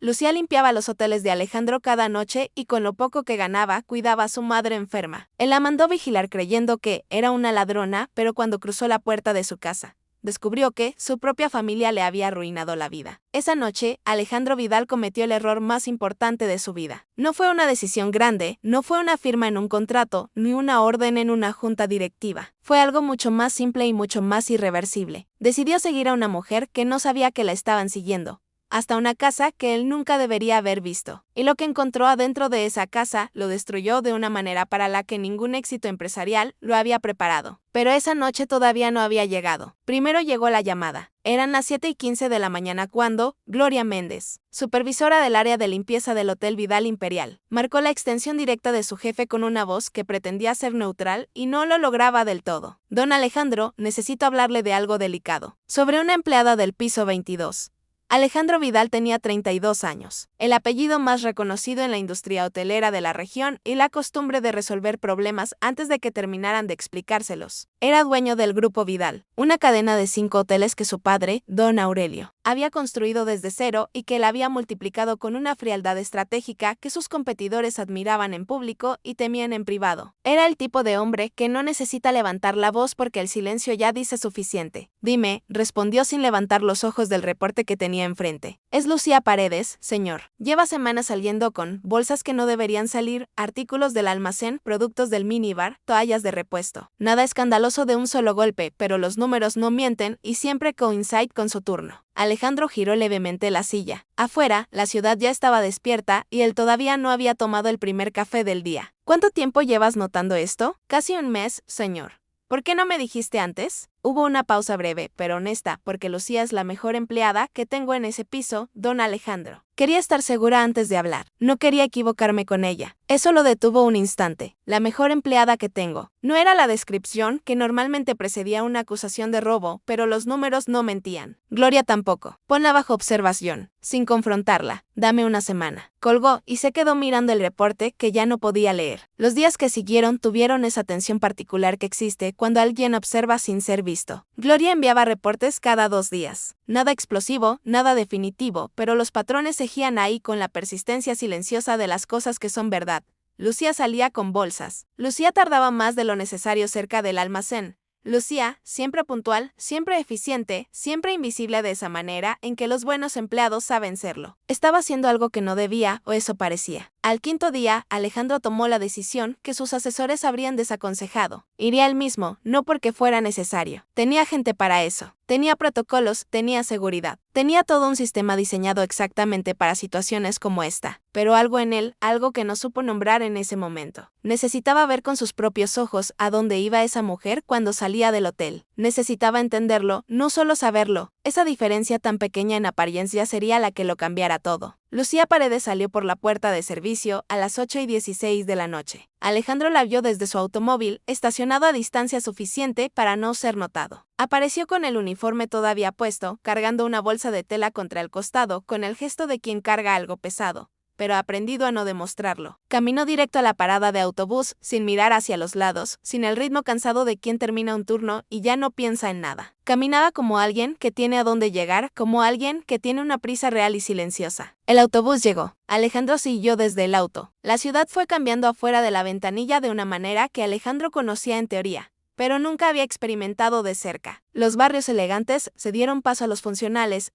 Lucía limpiaba los hoteles de Alejandro cada noche y con lo poco que ganaba cuidaba a su madre enferma. Él la mandó vigilar creyendo que era una ladrona, pero cuando cruzó la puerta de su casa, descubrió que su propia familia le había arruinado la vida. Esa noche, Alejandro Vidal cometió el error más importante de su vida. No fue una decisión grande, no fue una firma en un contrato, ni una orden en una junta directiva. Fue algo mucho más simple y mucho más irreversible. Decidió seguir a una mujer que no sabía que la estaban siguiendo, hasta una casa que él nunca debería haber visto. Y lo que encontró adentro de esa casa lo destruyó de una manera para la que ningún éxito empresarial lo había preparado. Pero esa noche todavía no había llegado. Primero llegó la llamada. Eran las 7:15 de la mañana cuando Gloria Méndez, supervisora del área de limpieza del Hotel Vidal Imperial, marcó la extensión directa de su jefe con una voz que pretendía ser neutral y no lo lograba del todo. Don Alejandro, necesito hablarle de algo delicado. Sobre una empleada del piso 22. Alejandro Vidal tenía 32 años, el apellido más reconocido en la industria hotelera de la región y la costumbre de resolver problemas antes de que terminaran de explicárselos. Era dueño del Grupo Vidal, una cadena de 5 hoteles que su padre, don Aurelio, había construido desde cero y que él había multiplicado con una frialdad estratégica que sus competidores admiraban en público y temían en privado. Era el tipo de hombre que no necesita levantar la voz porque el silencio ya dice suficiente. Dime, respondió sin levantar los ojos del reporte que tenía enfrente. Es Lucía Paredes, señor. Lleva semanas saliendo con bolsas que no deberían salir, artículos del almacén, productos del minibar, toallas de repuesto. Nada escandaloso de un solo golpe, pero los números no mienten y siempre coincide con su turno. Alejandro giró levemente la silla. Afuera, la ciudad ya estaba despierta y él todavía no había tomado el primer café del día. ¿Cuánto tiempo llevas notando esto? Casi un mes, señor. ¿Por qué no me dijiste antes? Hubo una pausa breve, pero honesta, porque Lucía es la mejor empleada que tengo en ese piso, don Alejandro. Quería estar segura antes de hablar. No quería equivocarme con ella. Eso lo detuvo un instante. La mejor empleada que tengo. No era la descripción que normalmente precedía una acusación de robo, pero los números no mentían. Gloria tampoco. Ponla bajo observación, sin confrontarla. Dame una semana. Colgó y se quedó mirando el reporte que ya no podía leer. Los días que siguieron tuvieron esa tensión particular que existe cuando alguien observa sin ser visto. Gloria enviaba reportes cada 2 días. Nada explosivo, nada definitivo, pero los patrones seguían ahí con la persistencia silenciosa de las cosas que son verdad. Lucía salía con bolsas. Lucía tardaba más de lo necesario cerca del almacén. Lucía, siempre puntual, siempre eficiente, siempre invisible de esa manera en que los buenos empleados saben serlo. Estaba haciendo algo que no debía, o eso parecía. Al 5.º día, Alejandro tomó la decisión que sus asesores habrían desaconsejado. Iría él mismo, no porque fuera necesario. Tenía gente para eso. Tenía protocolos, tenía seguridad. Tenía todo un sistema diseñado exactamente para situaciones como esta. Pero algo en él, algo que no supo nombrar en ese momento. Necesitaba ver con sus propios ojos a dónde iba esa mujer cuando salía del hotel. Necesitaba entenderlo, no solo saberlo. Esa diferencia tan pequeña en apariencia sería la que lo cambiara todo. Lucía Paredes salió por la puerta de servicio a las 8:16 de la noche. Alejandro la vio desde su automóvil, estacionado a distancia suficiente para no ser notado. Apareció con el uniforme todavía puesto, cargando una bolsa de tela contra el costado, con el gesto de quien carga algo pesado, pero aprendido a no demostrarlo. Caminó directo a la parada de autobús, sin mirar hacia los lados, sin el ritmo cansado de quien termina un turno y ya no piensa en nada. Caminaba como alguien que tiene a dónde llegar, como alguien que tiene una prisa real y silenciosa. El autobús llegó. Alejandro siguió desde el auto. La ciudad fue cambiando afuera de la ventanilla de una manera que Alejandro conocía en teoría, pero nunca había experimentado de cerca. Los barrios elegantes se dieron paso a los funcionales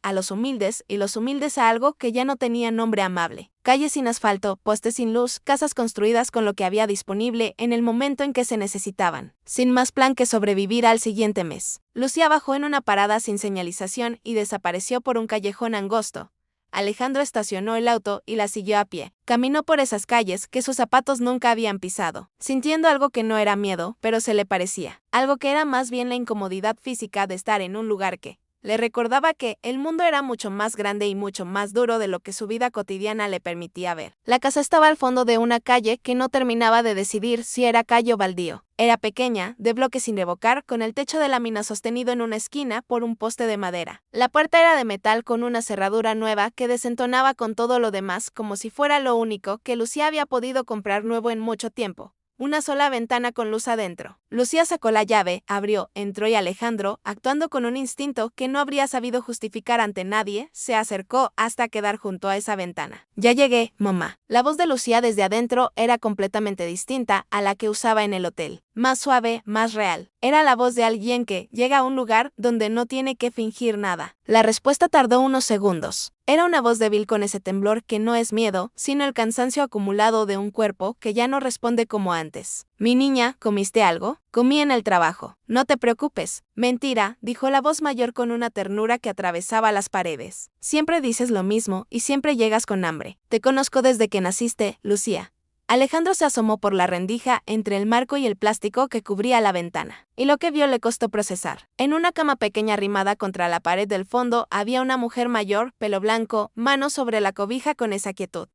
a los humildes y los humildes a algo que ya no tenía nombre amable. Calles sin asfalto, postes sin luz, casas construidas con lo que había disponible en el momento en que se necesitaban, sin más plan que sobrevivir al siguiente mes. Lucía bajó en una parada sin señalización y desapareció por un callejón angosto. Alejandro estacionó el auto y la siguió a pie. Caminó por esas calles que sus zapatos nunca habían pisado, sintiendo algo que no era miedo, pero se le parecía. Algo que era más bien la incomodidad física de estar en un lugar que le recordaba que el mundo era mucho más grande y mucho más duro de lo que su vida cotidiana le permitía ver. La casa estaba al fondo de una calle que no terminaba de decidir si era calle o baldío. Era pequeña, de bloques sin revocar, con el techo de lámina sostenido en una esquina por un poste de madera. La puerta era de metal con una cerradura nueva que desentonaba con todo lo demás como si fuera lo único que Lucía había podido comprar nuevo en mucho tiempo. Una sola ventana con luz adentro. Lucía sacó la llave, abrió, entró y Alejandro, actuando con un instinto que no habría sabido justificar ante nadie, se acercó hasta quedar junto a esa ventana. Ya llegué, mamá. La voz de Lucía desde adentro era completamente distinta a la que usaba en el hotel. Más suave, más real. Era la voz de alguien que llega a un lugar donde no tiene que fingir nada. La respuesta tardó unos segundos. Era una voz débil con ese temblor que no es miedo, sino el cansancio acumulado de un cuerpo que ya no responde como antes. Mi niña, ¿comiste algo? Comí en el trabajo. No te preocupes. Mentira, dijo la voz mayor con una ternura que atravesaba las paredes. Siempre dices lo mismo y siempre llegas con hambre. Te conozco desde que naciste, Lucía. Alejandro se asomó por la rendija entre el marco y el plástico que cubría la ventana, y lo que vio le costó procesar. En una cama pequeña arrimada contra la pared del fondo había una mujer mayor, pelo blanco, manos sobre la cobija con esa quietud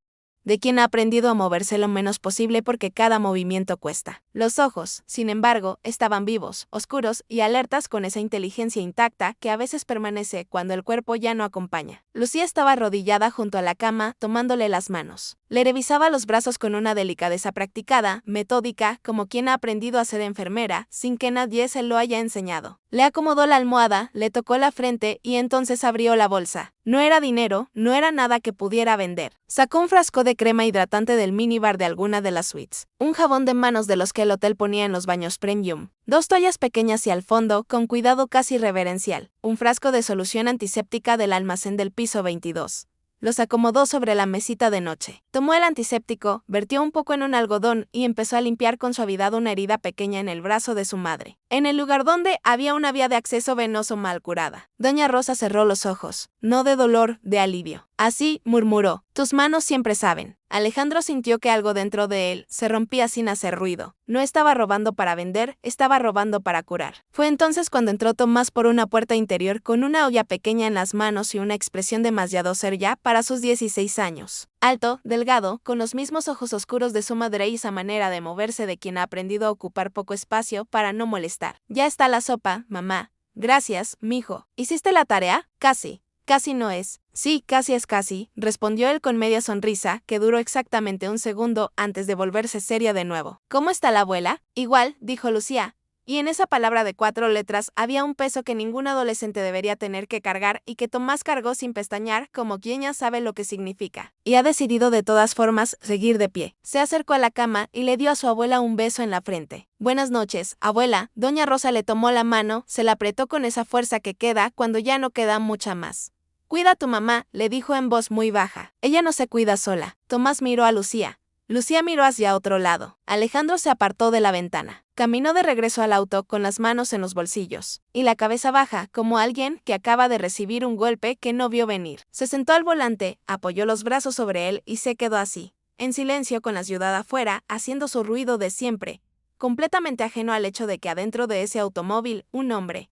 de quien ha aprendido a moverse lo menos posible porque cada movimiento cuesta. Los ojos, sin embargo, estaban vivos, oscuros y alertas con esa inteligencia intacta que a veces permanece cuando el cuerpo ya no acompaña. Lucía estaba arrodillada junto a la cama, tomándole las manos. Le revisaba los brazos con una delicadeza practicada, metódica, como quien ha aprendido a ser enfermera, sin que nadie se lo haya enseñado. Le acomodó la almohada, le tocó la frente y entonces abrió la bolsa. No era dinero, no era nada que pudiera vender. Sacó un frasco de crema hidratante del minibar de alguna de las suites, un jabón de manos de los que el hotel ponía en los baños premium, 2 toallas pequeñas y al fondo, con cuidado casi reverencial, un frasco de solución antiséptica del almacén del piso 22. Los acomodó sobre la mesita de noche. Tomó el antiséptico, vertió un poco en un algodón y empezó a limpiar con suavidad una herida pequeña en el brazo de su madre, en el lugar donde había una vía de acceso venoso mal curada. Doña Rosa cerró los ojos, no de dolor, de alivio. Así, murmuró, tus manos siempre saben. Alejandro sintió que algo dentro de él se rompía sin hacer ruido. No estaba robando para vender, estaba robando para curar. Fue entonces cuando entró Tomás por una puerta interior con una olla pequeña en las manos y una expresión demasiado seria para sus 16 años. Alto, delgado, con los mismos ojos oscuros de su madre y esa manera de moverse de quien ha aprendido a ocupar poco espacio para no molestar. Ya está la sopa, mamá. Gracias, mijo. ¿Hiciste la tarea? Casi. Casi no es. Sí, casi es casi, respondió él con media sonrisa, que duró exactamente un segundo antes de volverse seria de nuevo. ¿Cómo está la abuela? Igual, dijo Lucía. Y en esa palabra de 4 letras había un peso que ningún adolescente debería tener que cargar y que Tomás cargó sin pestañear, como quien ya sabe lo que significa. Y ha decidido de todas formas seguir de pie. Se acercó a la cama y le dio a su abuela un beso en la frente. Buenas noches, abuela. Doña Rosa le tomó la mano, se la apretó con esa fuerza que queda cuando ya no queda mucha más. Cuida a tu mamá, le dijo en voz muy baja. Ella no se cuida sola. Tomás miró a Lucía. Lucía miró hacia otro lado. Alejandro se apartó de la ventana. Caminó de regreso al auto con las manos en los bolsillos y la cabeza baja, como alguien que acaba de recibir un golpe que no vio venir. Se sentó al volante, apoyó los brazos sobre él y se quedó así, en silencio con la ciudad afuera, haciendo su ruido de siempre, completamente ajeno al hecho de que adentro de ese automóvil, un hombre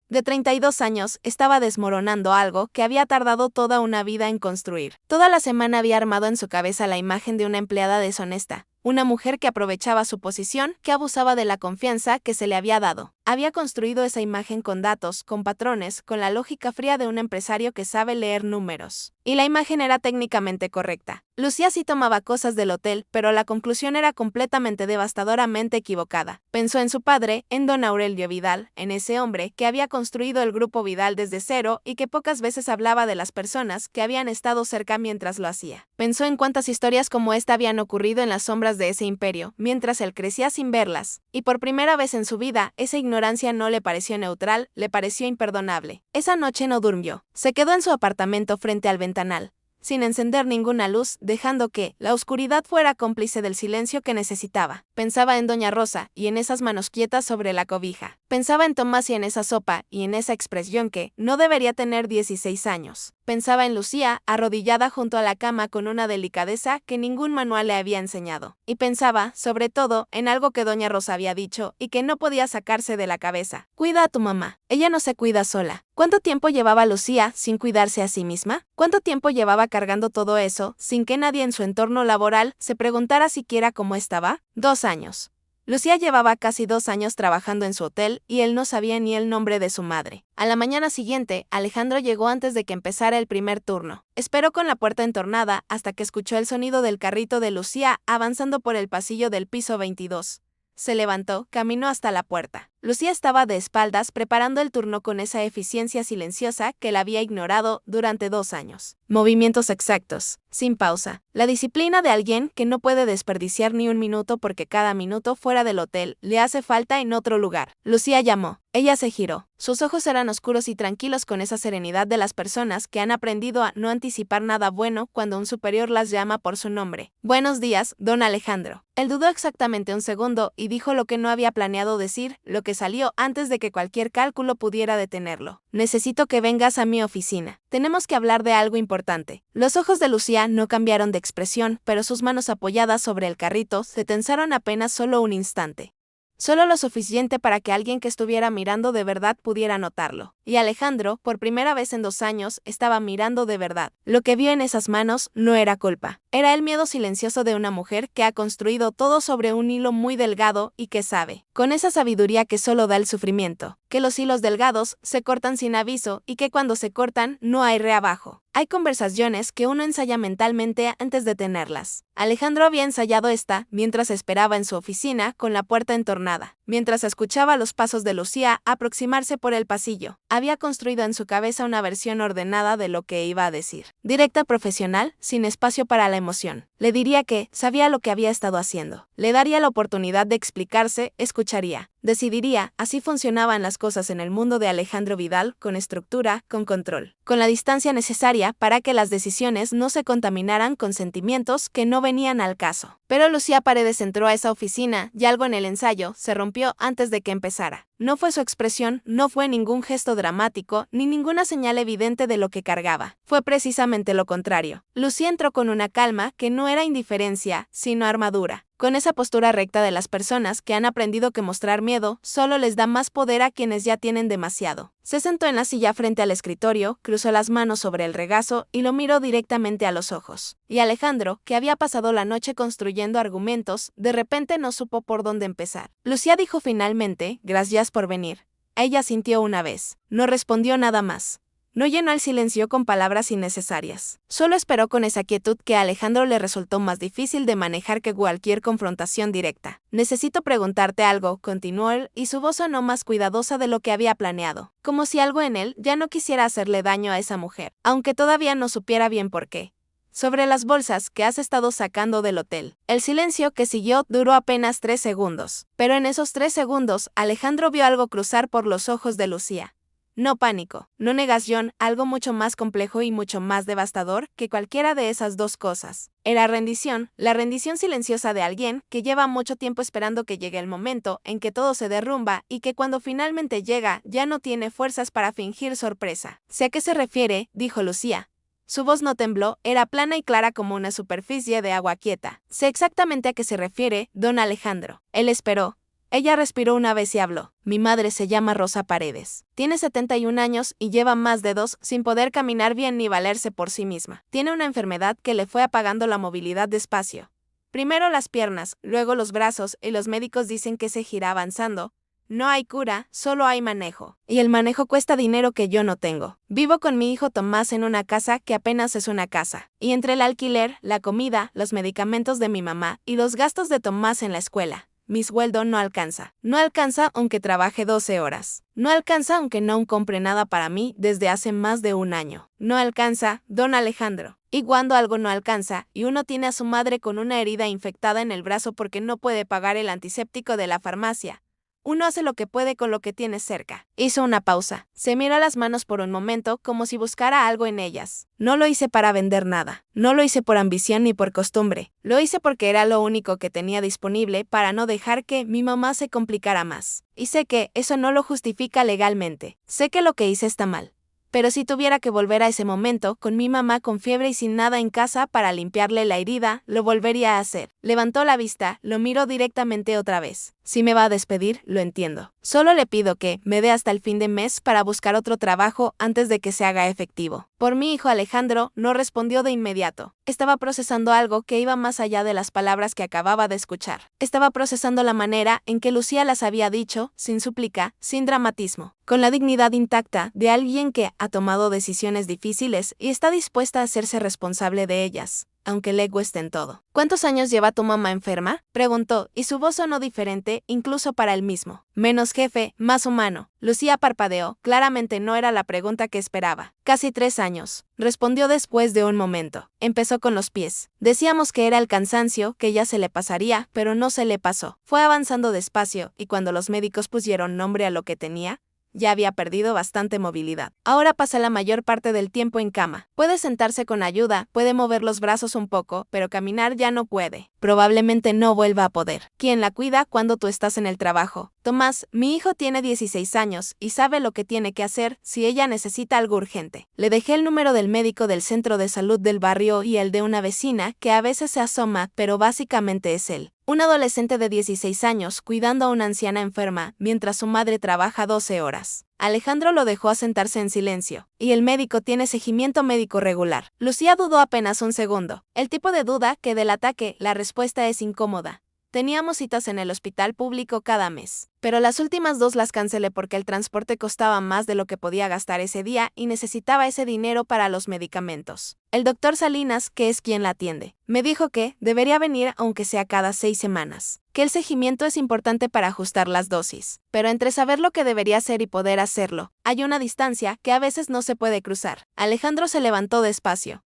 de 32 años, estaba desmoronando algo que había tardado toda una vida en construir. Toda la semana había armado en su cabeza la imagen de una empleada deshonesta, una mujer que aprovechaba su posición, que abusaba de la confianza que se le había dado. Había construido esa imagen con datos, con patrones, con la lógica fría de un empresario que sabe leer números. Y la imagen era técnicamente correcta. Lucía sí tomaba cosas del hotel, pero la conclusión era completamente devastadoramente equivocada. Pensó en su padre, en don Aurelio Vidal, en ese hombre que había construido el grupo Vidal desde cero y que pocas veces hablaba de las personas que habían estado cerca mientras lo hacía. Pensó en cuántas historias como esta habían ocurrido en las sombras de ese imperio, mientras él crecía sin verlas. Y por primera vez en su vida, esa ignorancia no le pareció neutral, le pareció imperdonable. Esa noche no durmió. Se quedó en su apartamento frente al ventanal, sin encender ninguna luz, dejando que la oscuridad fuera cómplice del silencio que necesitaba. Pensaba en doña Rosa y en esas manos quietas sobre la cobija. Pensaba en Tomás y en esa sopa y en esa expresión que no debería tener 16 años. Pensaba en Lucía, arrodillada junto a la cama con una delicadeza que ningún manual le había enseñado. Y pensaba, sobre todo, en algo que doña Rosa había dicho y que no podía sacarse de la cabeza. Cuida a tu mamá. Ella no se cuida sola. ¿Cuánto tiempo llevaba Lucía sin cuidarse a sí misma? ¿Cuánto tiempo llevaba cargando todo eso sin que nadie en su entorno laboral se preguntara siquiera cómo estaba? 2 años. Lucía llevaba casi 2 años trabajando en su hotel y él no sabía ni el nombre de su madre. A la mañana siguiente, Alejandro llegó antes de que empezara el primer turno. Esperó con la puerta entornada hasta que escuchó el sonido del carrito de Lucía avanzando por el pasillo del piso 22. Se levantó, caminó hasta la puerta. Lucía estaba de espaldas preparando el turno con esa eficiencia silenciosa que la había ignorado durante 2 años. Movimientos exactos, sin pausa. La disciplina de alguien que no puede desperdiciar ni un minuto porque cada minuto fuera del hotel le hace falta en otro lugar. Lucía llamó. Ella se giró. Sus ojos eran oscuros y tranquilos con esa serenidad de las personas que han aprendido a no anticipar nada bueno cuando un superior las llama por su nombre. Buenos días, don Alejandro. Él dudó exactamente un segundo y dijo lo que no había planeado decir, lo que salió antes de que cualquier cálculo pudiera detenerlo. Necesito que vengas a mi oficina. Tenemos que hablar de algo importante. Los ojos de Lucía no cambiaron de expresión, pero sus manos apoyadas sobre el carrito se tensaron apenas solo un instante. Solo lo suficiente para que alguien que estuviera mirando de verdad pudiera notarlo. Y Alejandro, por primera vez en 2 años, estaba mirando de verdad. Lo que vio en esas manos no era culpa. Era el miedo silencioso de una mujer que ha construido todo sobre un hilo muy delgado y que sabe, con esa sabiduría que solo da el sufrimiento, que los hilos delgados se cortan sin aviso y que cuando se cortan no hay reabajo. Hay conversaciones que uno ensaya mentalmente antes de tenerlas. Alejandro había ensayado esta mientras esperaba en su oficina con la puerta entornada, mientras escuchaba los pasos de Lucía aproximarse por el pasillo. Había construido en su cabeza una versión ordenada de lo que iba a decir. Directa, profesional, sin espacio para la emoción. Le diría que sabía lo que había estado haciendo. Le daría la oportunidad de explicarse, escucharía. Decidiría, así funcionaban las cosas en el mundo de Alejandro Vidal, con estructura, con control, con la distancia necesaria para que las decisiones no se contaminaran con sentimientos que no venían al caso. Pero Lucía Paredes entró a esa oficina y algo en el ensayo se rompió antes de que empezara. No fue su expresión, no fue ningún gesto dramático, ni ninguna señal evidente de lo que cargaba. Fue precisamente lo contrario. Lucía entró con una calma que no era indiferencia, sino armadura. Con esa postura recta de las personas que han aprendido que mostrar miedo solo les da más poder a quienes ya tienen demasiado. Se sentó en la silla frente al escritorio, cruzó las manos sobre el regazo y lo miró directamente a los ojos. Y Alejandro, que había pasado la noche construyendo argumentos, de repente no supo por dónde empezar. Lucía dijo finalmente, gracias por venir. Ella sintió una vez. No respondió nada más. No llenó el silencio con palabras innecesarias. Solo esperó con esa quietud que a Alejandro le resultó más difícil de manejar que cualquier confrontación directa. Necesito preguntarte algo, continuó él, y su voz sonó más cuidadosa de lo que había planeado, como si algo en él ya no quisiera hacerle daño a esa mujer, aunque todavía no supiera bien por qué. Sobre las bolsas que has estado sacando del hotel. El silencio que siguió duró apenas 3 segundos, pero en esos 3 segundos Alejandro vio algo cruzar por los ojos de Lucía. No pánico, no negación, algo mucho más complejo y mucho más devastador que cualquiera de esas dos cosas. Era rendición, la rendición silenciosa de alguien que lleva mucho tiempo esperando que llegue el momento en que todo se derrumba y que cuando finalmente llega ya no tiene fuerzas para fingir sorpresa. ¿Sé a qué se refiere?, dijo Lucía. Su voz no tembló, era plana y clara como una superficie de agua quieta. Sé exactamente a qué se refiere, don Alejandro. Él esperó. Ella respiró una vez y habló. Mi madre se llama Rosa Paredes. Tiene 71 años y lleva más de 2 sin poder caminar bien ni valerse por sí misma. Tiene una enfermedad que le fue apagando la movilidad despacio. Primero las piernas, luego los brazos y los médicos dicen que seguirá avanzando. No hay cura, solo hay manejo. Y el manejo cuesta dinero que yo no tengo. Vivo con mi hijo Tomás en una casa que apenas es una casa. Y entre el alquiler, la comida, los medicamentos de mi mamá y los gastos de Tomás en la escuela, mi sueldo no alcanza. No alcanza aunque trabaje 12 horas. No alcanza aunque no compre nada para mí desde hace más de 1 año. No alcanza, don Alejandro. Y cuando algo no alcanza, y uno tiene a su madre con una herida infectada en el brazo porque no puede pagar el antiséptico de la farmacia, uno hace lo que puede con lo que tiene cerca. Hizo una pausa. Se miró las manos por un momento como si buscara algo en ellas. No lo hice para vender nada. No lo hice por ambición ni por costumbre. Lo hice porque era lo único que tenía disponible para no dejar que mi mamá se complicara más. Y sé que eso no lo justifica legalmente. Sé que lo que hice está mal. pero si tuviera que volver a ese momento, con mi mamá con fiebre y sin nada en casa para limpiarle la herida, lo volvería a hacer. Levantó la vista, lo miró directamente otra vez. Si me va a despedir, lo entiendo. Solo le pido que me dé hasta el fin de mes para buscar otro trabajo antes de que se haga efectivo. Por mi hijo Alejandro, no respondió de inmediato. Estaba procesando algo que iba más allá de las palabras que acababa de escuchar. Estaba procesando la manera en que Lucía las había dicho, sin súplica, sin dramatismo, con la dignidad intacta de alguien que ha tomado decisiones difíciles y está dispuesta a hacerse responsable de ellas, aunque le cuesten todo. ¿Cuántos años lleva tu mamá enferma?, preguntó, y su voz sonó diferente, incluso para él mismo. Menos jefe, más humano. Lucía parpadeó, claramente no era la pregunta que esperaba. Casi 3 años, respondió después de un momento. Empezó con los pies. Decíamos que era el cansancio, que ya se le pasaría, pero no se le pasó. Fue avanzando despacio, y cuando los médicos pusieron nombre a lo que tenía, ya había perdido bastante movilidad. Ahora pasa la mayor parte del tiempo en cama. Puede sentarse con ayuda, puede mover los brazos un poco, pero caminar ya no puede. Probablemente no vuelva a poder. ¿Quién la cuida cuando tú estás en el trabajo? Tomás, mi hijo tiene 16 años y sabe lo que tiene que hacer si ella necesita algo urgente. Le dejé el número del médico del centro de salud del barrio y el de una vecina que a veces se asoma, pero básicamente es él. Un adolescente de 16 años cuidando a una anciana enferma mientras su madre trabaja 12 horas. Alejandro lo dejó a sentarse en silencio, y el médico tiene seguimiento médico regular. Lucía dudó apenas un segundo. El tipo de duda que delata que la respuesta es incómoda. Teníamos citas en el hospital público cada mes, pero las últimas 2 las cancelé porque el transporte costaba más de lo que podía gastar ese día y necesitaba ese dinero para los medicamentos. El doctor Salinas, que es quien la atiende, me dijo que debería venir aunque sea cada 6 semanas, que el seguimiento es importante para ajustar las dosis, pero entre saber lo que debería hacer y poder hacerlo, hay una distancia que a veces no se puede cruzar. Alejandro se levantó despacio.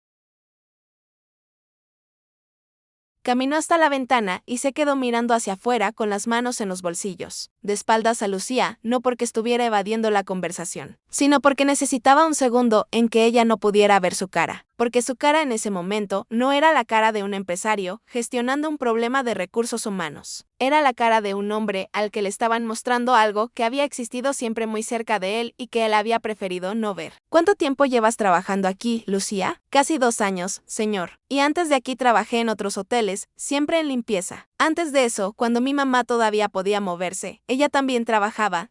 Caminó hasta la ventana y se quedó mirando hacia afuera con las manos en los bolsillos, de espaldas a Lucía, no porque estuviera evadiendo la conversación, sino porque necesitaba un segundo en que ella no pudiera ver su cara, porque su cara en ese momento no era la cara de un empresario gestionando un problema de recursos humanos. Era la cara de un hombre al que le estaban mostrando algo que había existido siempre muy cerca de él y que él había preferido no ver. ¿Cuánto tiempo llevas trabajando aquí, Lucía? Casi 2 años, señor. Y antes de aquí trabajé en otros hoteles, siempre en limpieza. Antes de eso, cuando mi mamá todavía podía moverse, ella también trabajaba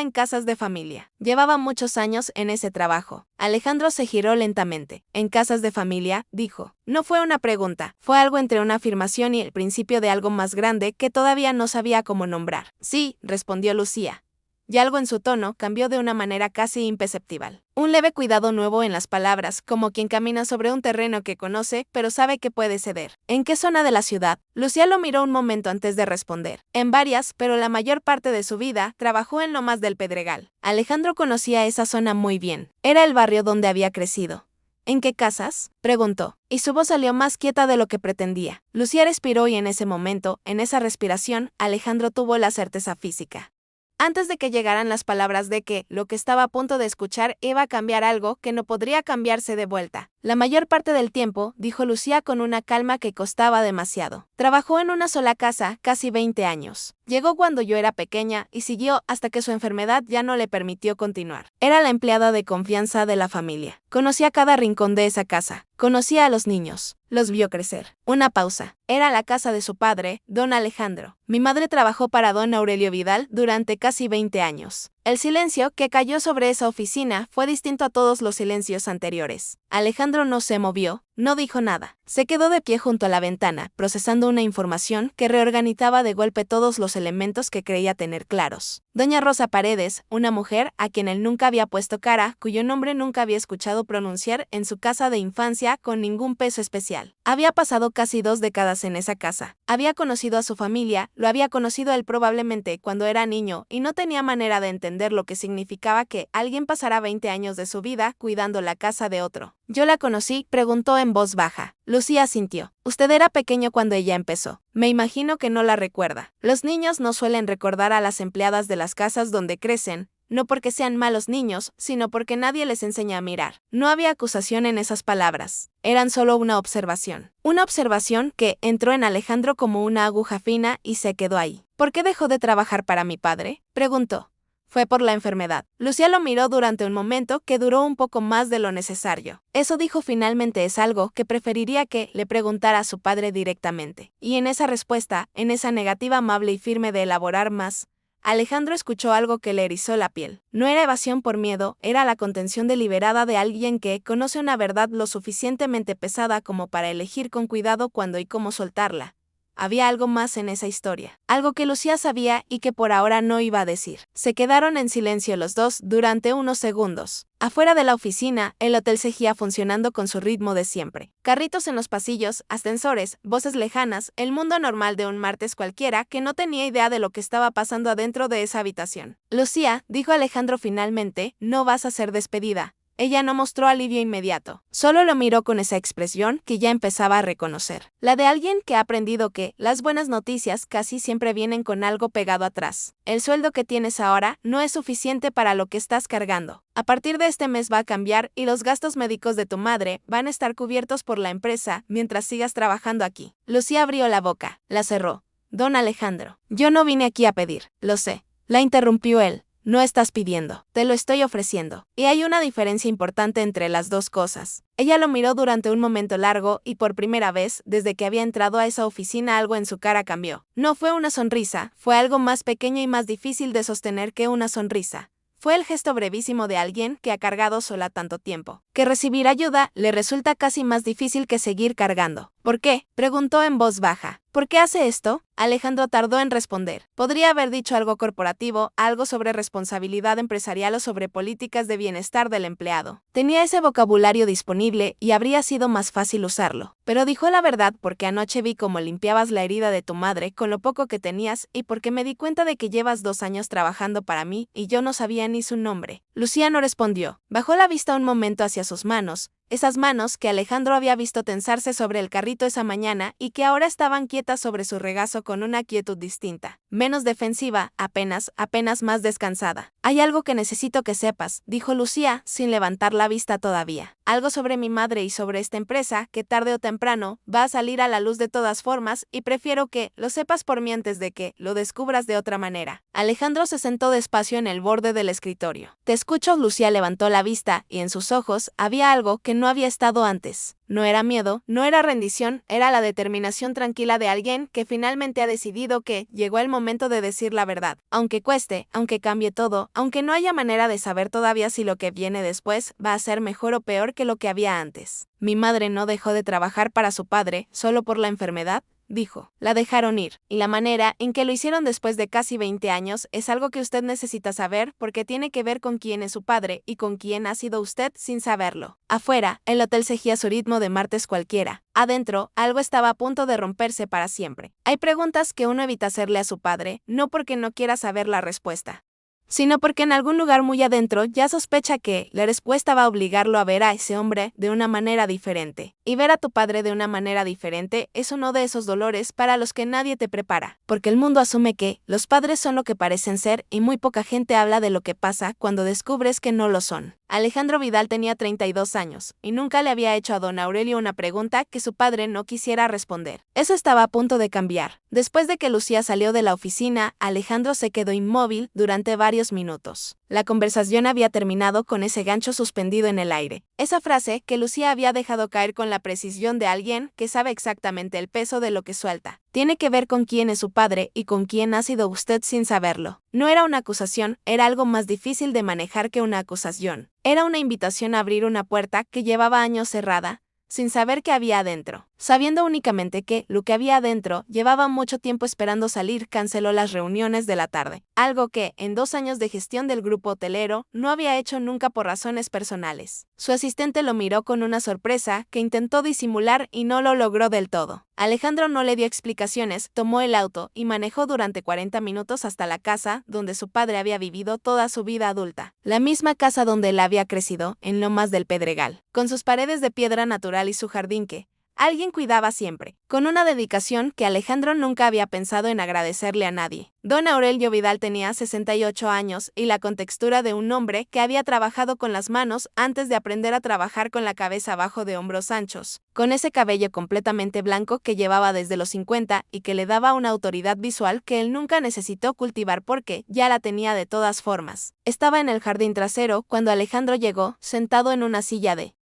en casas de familia. Llevaba muchos años en ese trabajo. Alejandro se giró lentamente. ¿En casas de familia?, dijo. No fue una pregunta, fue algo entre una afirmación y el principio de algo más grande que todavía no sabía cómo nombrar. Sí, respondió Lucía. Y algo en su tono cambió de una manera casi imperceptible. Un leve cuidado nuevo en las palabras, como quien camina sobre un terreno que conoce, pero sabe que puede ceder. ¿En qué zona de la ciudad? Lucía lo miró un momento antes de responder. En varias, pero la mayor parte de su vida trabajó en Lomas del Pedregal. Alejandro conocía esa zona muy bien. Era el barrio donde había crecido. ¿En qué casas?, preguntó, y su voz salió más quieta de lo que pretendía. Lucía respiró y en ese momento, en esa respiración, Alejandro tuvo la certeza física. Antes de que llegaran las palabras de que lo que estaba a punto de escuchar iba a cambiar algo que no podría cambiarse de vuelta. La mayor parte del tiempo, dijo Lucía con una calma que costaba demasiado. Trabajó en una sola casa casi 20 años. Llegó cuando yo era pequeña y siguió hasta que su enfermedad ya no le permitió continuar. Era la empleada de confianza de la familia. Conocía cada rincón de esa casa. Conocía a los niños. Los vio crecer. Una pausa. Era la casa de su padre, don Alejandro. Mi madre trabajó para don Aurelio Vidal durante casi 20 años. El silencio que cayó sobre esa oficina fue distinto a todos los silencios anteriores. Alejandro no se movió, no dijo nada. Se quedó de pie junto a la ventana, procesando una información que reorganizaba de golpe todos los elementos que creía tener claros. Doña Rosa Paredes, una mujer a quien él nunca había puesto cara, cuyo nombre nunca había escuchado pronunciar en su casa de infancia con ningún peso especial. Había pasado casi 2 décadas en esa casa. Había conocido a su familia, lo había conocido él probablemente cuando era niño y no tenía manera de entender lo que significaba que alguien pasara 20 años de su vida cuidando la casa de otro. ¿Yo la conocí?, preguntó en voz baja. Lucía asintió. Usted era pequeño cuando ella empezó. Me imagino que no la recuerda. Los niños no suelen recordar a las empleadas de las casas donde crecen, no porque sean malos niños, sino porque nadie les enseña a mirar. No había acusación en esas palabras. Eran solo una observación. Una observación que entró en Alejandro como una aguja fina y se quedó ahí. ¿Por qué dejó de trabajar para mi padre?, preguntó. Fue por la enfermedad. Lucía lo miró durante un momento que duró un poco más de lo necesario. Eso, dijo finalmente, es algo que preferiría que le preguntara a su padre directamente. Y en esa respuesta, en esa negativa amable y firme de elaborar más, Alejandro escuchó algo que le erizó la piel. No era evasión por miedo, era la contención deliberada de alguien que conoce una verdad lo suficientemente pesada como para elegir con cuidado cuándo y cómo soltarla. Había algo más en esa historia, algo que Lucía sabía y que por ahora no iba a decir. Se quedaron en silencio los dos durante unos segundos. Afuera de la oficina, el hotel seguía funcionando con su ritmo de siempre. Carritos en los pasillos, ascensores, voces lejanas, el mundo normal de un martes cualquiera que no tenía idea de lo que estaba pasando adentro de esa habitación. Lucía, dijo Alejandro finalmente, no vas a ser despedida. Ella no mostró alivio inmediato, solo lo miró con esa expresión que ya empezaba a reconocer, la de alguien que ha aprendido que las buenas noticias casi siempre vienen con algo pegado atrás. El sueldo que tienes ahora no es suficiente para lo que estás cargando. A partir de este mes va a cambiar y los gastos médicos de tu madre van a estar cubiertos por la empresa mientras sigas trabajando aquí. Lucía abrió la boca, la cerró. Don Alejandro, yo no vine aquí a pedir, lo sé, la interrumpió él. No estás pidiendo, te lo estoy ofreciendo. Y hay una diferencia importante entre las dos cosas. Ella lo miró durante un momento largo y por primera vez, desde que había entrado a esa oficina, algo en su cara cambió. No fue una sonrisa, fue algo más pequeño y más difícil de sostener que una sonrisa. Fue el gesto brevísimo de alguien que ha cargado sola tanto tiempo, que recibir ayuda le resulta casi más difícil que seguir cargando. ¿Por qué?, preguntó en voz baja. ¿Por qué hace esto? Alejandro tardó en responder. Podría haber dicho algo corporativo, algo sobre responsabilidad empresarial o sobre políticas de bienestar del empleado. Tenía ese vocabulario disponible y habría sido más fácil usarlo. Pero dijo la verdad porque anoche vi cómo limpiabas la herida de tu madre con lo poco que tenías y porque me di cuenta de que llevas 2 años trabajando para mí y yo no sabía ni su nombre. Lucía no respondió. Bajó la vista un momento hacia sus manos. Esas manos que Alejandro había visto tensarse sobre el carrito esa mañana y que ahora estaban quietas sobre su regazo con una quietud distinta, menos defensiva, apenas más descansada. Hay algo que necesito que sepas, dijo Lucía, sin levantar la vista todavía. Algo sobre mi madre y sobre esta empresa que tarde o temprano va a salir a la luz de todas formas y prefiero que lo sepas por mí antes de que lo descubras de otra manera. Alejandro se sentó despacio en el borde del escritorio. Te escucho. Lucía levantó la vista y en sus ojos había algo que no había estado antes. No era miedo, no era rendición, era la determinación tranquila de alguien que finalmente ha decidido que llegó el momento de decir la verdad. Aunque cueste, aunque cambie todo, aunque no haya manera de saber todavía si lo que viene después va a ser mejor o peor que lo que había antes. Mi madre no dejó de trabajar para su padre solo por la enfermedad, dijo. La dejaron ir, y la manera en que lo hicieron después de casi 20 años es algo que usted necesita saber porque tiene que ver con quién es su padre y con quién ha sido usted sin saberlo. Afuera, el hotel seguía su ritmo de martes cualquiera. Adentro, algo estaba a punto de romperse para siempre. Hay preguntas que uno evita hacerle a su padre, no porque no quiera saber la respuesta, sino porque en algún lugar muy adentro ya sospecha que la respuesta va a obligarlo a ver a ese hombre de una manera diferente. Y ver a tu padre de una manera diferente es uno de esos dolores para los que nadie te prepara, porque el mundo asume que los padres son lo que parecen ser y muy poca gente habla de lo que pasa cuando descubres que no lo son. Alejandro Vidal tenía 32 años y nunca le había hecho a don Aurelio una pregunta que su padre no quisiera responder. Eso estaba a punto de cambiar. Después de que Lucía salió de la oficina, Alejandro se quedó inmóvil durante varios minutos. La conversación había terminado con ese gancho suspendido en el aire. Esa frase que Lucía había dejado caer con la precisión de alguien que sabe exactamente el peso de lo que suelta. Tiene que ver con quién es su padre y con quién ha sido usted sin saberlo. No era una acusación, era algo más difícil de manejar que una acusación. Era una invitación a abrir una puerta que llevaba años cerrada, sin saber qué había adentro. Sabiendo únicamente que lo que había adentro llevaba mucho tiempo esperando salir, canceló las reuniones de la tarde. Algo que, en 2 años de gestión del grupo hotelero, no había hecho nunca por razones personales. Su asistente lo miró con una sorpresa que intentó disimular y no lo logró del todo. Alejandro no le dio explicaciones, tomó el auto y manejó durante 40 minutos hasta la casa donde su padre había vivido toda su vida adulta. La misma casa donde él había crecido, en Lomas del Pedregal, con sus paredes de piedra natural y su jardín que, alguien cuidaba siempre, con una dedicación que Alejandro nunca había pensado en agradecerle a nadie. Don Aurelio Vidal tenía 68 años y la contextura de un hombre que había trabajado con las manos antes de aprender a trabajar con la cabeza abajo de hombros anchos, con ese cabello completamente blanco que llevaba desde los 50 y que le daba una autoridad visual que él nunca necesitó cultivar porque ya la tenía de todas formas. Estaba en el jardín trasero cuando Alejandro llegó, sentado en una silla de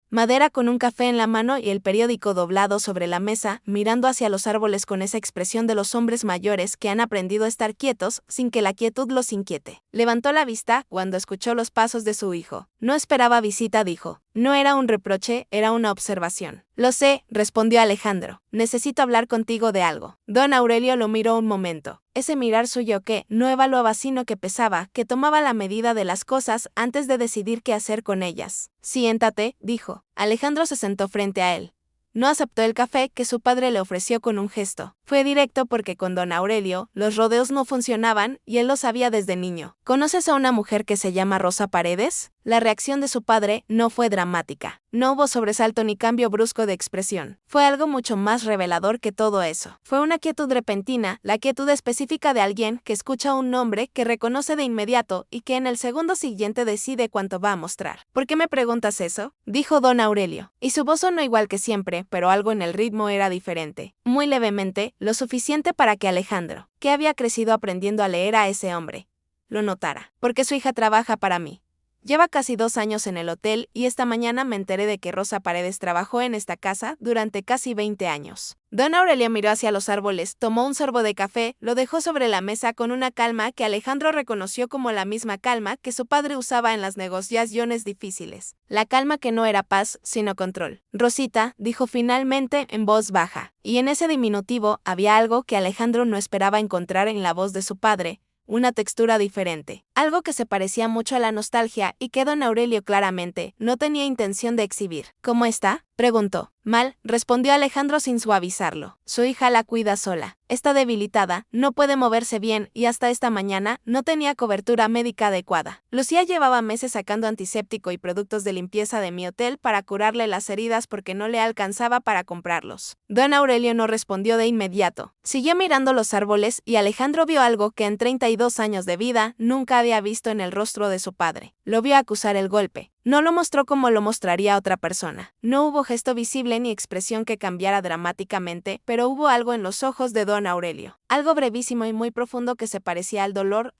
madera con un café en la mano y el periódico doblado sobre la mesa, mirando hacia los árboles con esa expresión de los hombres mayores que han aprendido a estar quietos sin que la quietud los inquiete. Levantó la vista cuando escuchó los pasos de su hijo. No esperaba visita, dijo. No era un reproche, era una observación. Lo sé, respondió Alejandro. Necesito hablar contigo de algo. Don Aurelio lo miró un momento. Ese mirar suyo que no evaluaba sino que pesaba, que tomaba la medida de las cosas antes de decidir qué hacer con ellas. Siéntate, dijo. Alejandro se sentó frente a él. No aceptó el café que su padre le ofreció con un gesto. Fue directo porque con don Aurelio los rodeos no funcionaban y él lo sabía desde niño. ¿Conoces a una mujer que se llama Rosa Paredes? La reacción de su padre no fue dramática. No hubo sobresalto ni cambio brusco de expresión. Fue algo mucho más revelador que todo eso. Fue una quietud repentina, la quietud específica de alguien que escucha un nombre que reconoce de inmediato y que en el segundo siguiente decide cuánto va a mostrar. ¿Por qué me preguntas eso?, dijo don Aurelio. Y su voz sonó igual que siempre, pero algo en el ritmo era diferente. Muy levemente, lo suficiente para que Alejandro, que había crecido aprendiendo a leer a ese hombre, lo notara. Porque su hija trabaja para mí. Lleva casi 2 años en el hotel y esta mañana me enteré de que Rosa Paredes trabajó en esta casa durante casi 20 años. Don Aurelio miró hacia los árboles, tomó un sorbo de café, lo dejó sobre la mesa con una calma que Alejandro reconoció como la misma calma que su padre usaba en las negociaciones difíciles. La calma que no era paz, sino control. Rosita, dijo finalmente en voz baja, y en ese diminutivo había algo que Alejandro no esperaba encontrar en la voz de su padre. Una textura diferente, algo que se parecía mucho a la nostalgia y que don Aurelio claramente no tenía intención de exhibir. ¿Cómo está?, preguntó. Mal, respondió Alejandro sin suavizarlo. Su hija la cuida sola. Está debilitada, no puede moverse bien y hasta esta mañana no tenía cobertura médica adecuada. Lucía llevaba meses sacando antiséptico y productos de limpieza de mi hotel para curarle las heridas porque no le alcanzaba para comprarlos. Don Aurelio no respondió de inmediato. Siguió mirando los árboles y Alejandro vio algo que en 32 años de vida nunca había visto en el rostro de su padre. Lo vio acusar el golpe. No lo mostró como lo mostraría a otra persona. No hubo gesto visible ni expresión que cambiara dramáticamente, pero hubo algo en los ojos de don Aurelio. Algo brevísimo y muy profundo que se parecía al dolor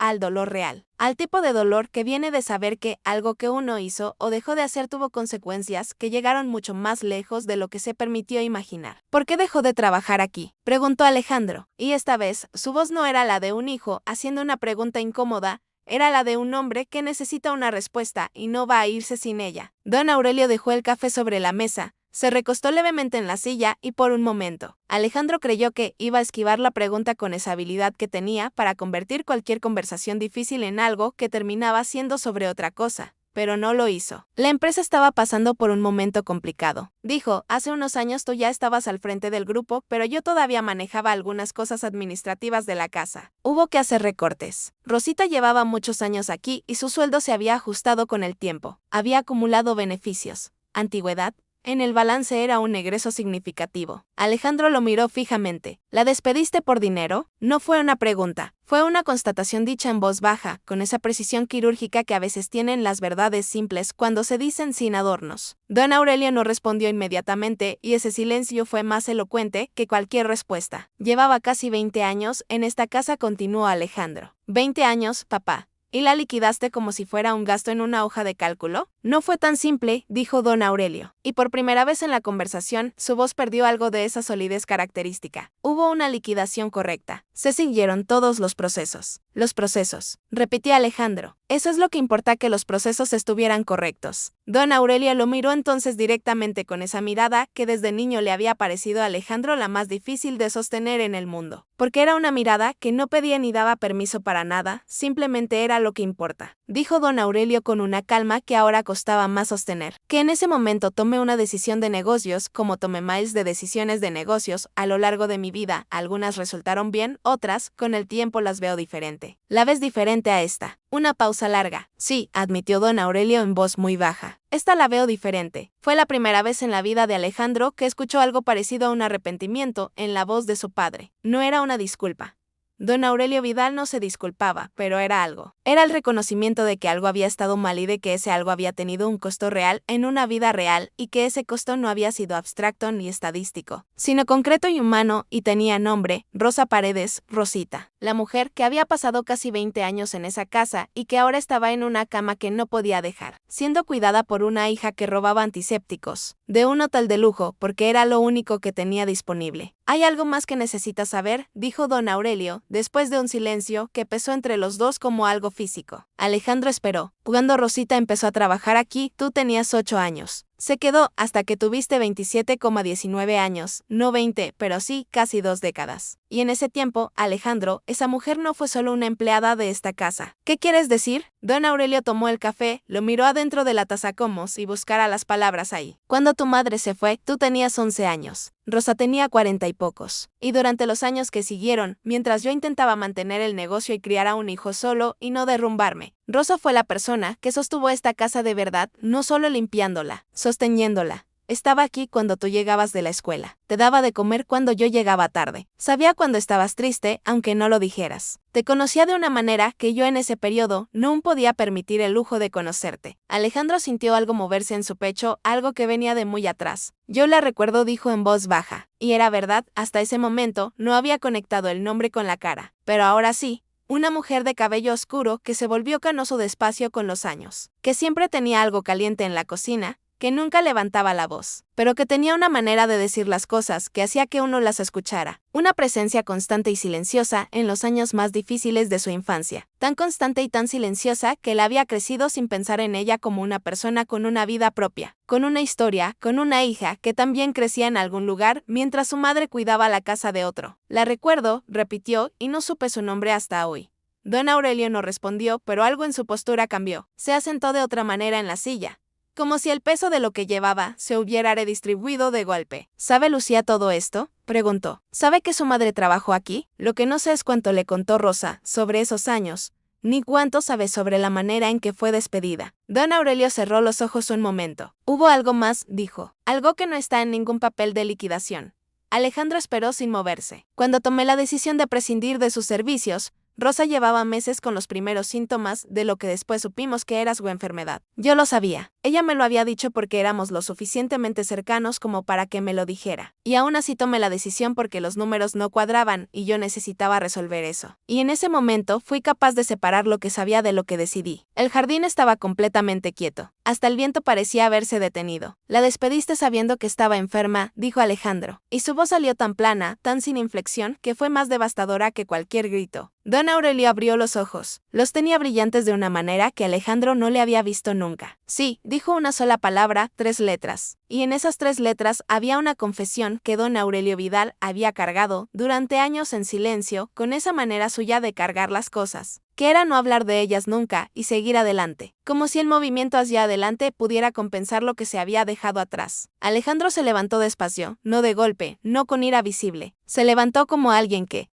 real. Al tipo de dolor que viene de saber que algo que uno hizo o dejó de hacer tuvo consecuencias que llegaron mucho más lejos de lo que se permitió imaginar. ¿Por qué dejó de trabajar aquí?, preguntó Alejandro, y esta vez su voz no era la de un hijo haciendo una pregunta incómoda, era la de un hombre que necesita una respuesta y no va a irse sin ella. Don Aurelio dejó el café sobre la mesa, se recostó levemente en la silla y por un momento, Alejandro creyó que iba a esquivar la pregunta con esa habilidad que tenía para convertir cualquier conversación difícil en algo que terminaba siendo sobre otra cosa. Pero no lo hizo. La empresa estaba pasando por un momento complicado. Dijo, hace unos años tú ya estabas al frente del grupo, pero yo todavía manejaba algunas cosas administrativas de la casa. Hubo que hacer recortes. Rosita llevaba muchos años aquí y su sueldo se había ajustado con el tiempo. Había acumulado beneficios. Antigüedad. En el balance era un egreso significativo. Alejandro lo miró fijamente. ¿La despediste por dinero? No fue una pregunta. Fue una constatación dicha en voz baja, con esa precisión quirúrgica que a veces tienen las verdades simples cuando se dicen sin adornos. Don Aurelio no respondió inmediatamente y ese silencio fue más elocuente que cualquier respuesta. Llevaba casi 20 años en esta casa, continuó Alejandro. 20 años, papá. ¿Y la liquidaste como si fuera un gasto en una hoja de cálculo? No fue tan simple, dijo don Aurelio. Y por primera vez en la conversación, su voz perdió algo de esa solidez característica. Hubo una liquidación correcta. Se siguieron todos los procesos. Los procesos, repitió Alejandro. Eso es lo que importa, que los procesos estuvieran correctos. Don Aurelio lo miró entonces directamente con esa mirada que desde niño le había parecido a Alejandro la más difícil de sostener en el mundo. Porque era una mirada que no pedía ni daba permiso para nada, simplemente era lo que importa. Dijo don Aurelio con una calma que ahora costó costaba más sostener. Que en ese momento tomé una decisión de negocios, como tomé miles de decisiones de negocios a lo largo de mi vida. Algunas resultaron bien, otras, con el tiempo las veo diferente. ¿La ves diferente a esta? Una pausa larga. Sí, admitió don Aurelio en voz muy baja. Esta la veo diferente. Fue la primera vez en la vida de Alejandro que escuchó algo parecido a un arrepentimiento en la voz de su padre. No era una disculpa. Don Aurelio Vidal no se disculpaba, pero era algo. Era el reconocimiento de que algo había estado mal y de que ese algo había tenido un costo real en una vida real y que ese costo no había sido abstracto ni estadístico, sino concreto y humano, y tenía nombre: Rosa Paredes, Rosita. La mujer que había pasado casi 20 años en esa casa y que ahora estaba en una cama que no podía dejar, siendo cuidada por una hija que robaba antisépticos de un hotel de lujo porque era lo único que tenía disponible. «Hay algo más que necesitas saber», dijo don Aurelio, después de un silencio que pesó entre los dos como algo físico. Alejandro esperó. Cuando Rosita empezó a trabajar aquí, tú tenías 8 años. Se quedó hasta que tuviste 27,19 años, no 20, pero sí, casi 2 décadas. Y en ese tiempo, Alejandro, esa mujer no fue solo una empleada de esta casa. ¿Qué quieres decir? Don Aurelio tomó el café, lo miró adentro de la taza como si buscara las palabras ahí. Cuando tu madre se fue, tú tenías 11 años. Rosa tenía 40 y pocos. Y durante los años que siguieron, mientras yo intentaba mantener el negocio y criar a un hijo solo y no derrumbarme, Rosa fue la persona que sostuvo esta casa de verdad, no solo limpiándola, sosteniéndola. Estaba aquí cuando tú llegabas de la escuela. Te daba de comer cuando yo llegaba tarde. Sabía cuando estabas triste, aunque no lo dijeras. Te conocía de una manera que yo en ese periodo no podía permitir el lujo de conocerte. Alejandro sintió algo moverse en su pecho, algo que venía de muy atrás. Yo la recuerdo, dijo en voz baja. Y era verdad, hasta ese momento no había conectado el nombre con la cara. Pero ahora sí. Una mujer de cabello oscuro que se volvió canoso despacio con los años. Que siempre tenía algo caliente en la cocina. Que nunca levantaba la voz, pero que tenía una manera de decir las cosas que hacía que uno las escuchara. Una presencia constante y silenciosa en los años más difíciles de su infancia. Tan constante y tan silenciosa que él había crecido sin pensar en ella como una persona con una vida propia, con una historia, con una hija que también crecía en algún lugar mientras su madre cuidaba la casa de otro. La recuerdo, repitió, y no supe su nombre hasta hoy. Don Aurelio no respondió, pero algo en su postura cambió. Se asentó de otra manera en la silla, como si el peso de lo que llevaba se hubiera redistribuido de golpe. ¿Sabe Lucía todo esto?, preguntó. ¿Sabe que su madre trabajó aquí? Lo que no sé es cuánto le contó Rosa sobre esos años, ni cuánto sabe sobre la manera en que fue despedida. Don Aurelio cerró los ojos un momento. Hubo algo más, dijo. Algo que no está en ningún papel de liquidación. Alejandro esperó sin moverse. Cuando tomé la decisión de prescindir de sus servicios, Rosa llevaba meses con los primeros síntomas de lo que después supimos que era su enfermedad. Yo lo sabía. Ella me lo había dicho porque éramos lo suficientemente cercanos como para que me lo dijera. Y aún así tomé la decisión porque los números no cuadraban y yo necesitaba resolver eso. Y en ese momento fui capaz de separar lo que sabía de lo que decidí. El jardín estaba completamente quieto. Hasta el viento parecía haberse detenido. La despediste sabiendo que estaba enferma, dijo Alejandro. Y su voz salió tan plana, tan sin inflexión, que fue más devastadora que cualquier grito. Don Aurelio abrió los ojos. Los tenía brillantes de una manera que Alejandro no le había visto nunca. Sí, dijo una sola palabra, 3 letras. Y en esas 3 letras había una confesión que don Aurelio Vidal había cargado durante años en silencio, con esa manera suya de cargar las cosas, que era no hablar de ellas nunca y seguir adelante, como si el movimiento hacia adelante pudiera compensar lo que se había dejado atrás. Alejandro se levantó despacio, no de golpe, no con ira visible. Se levantó como alguien que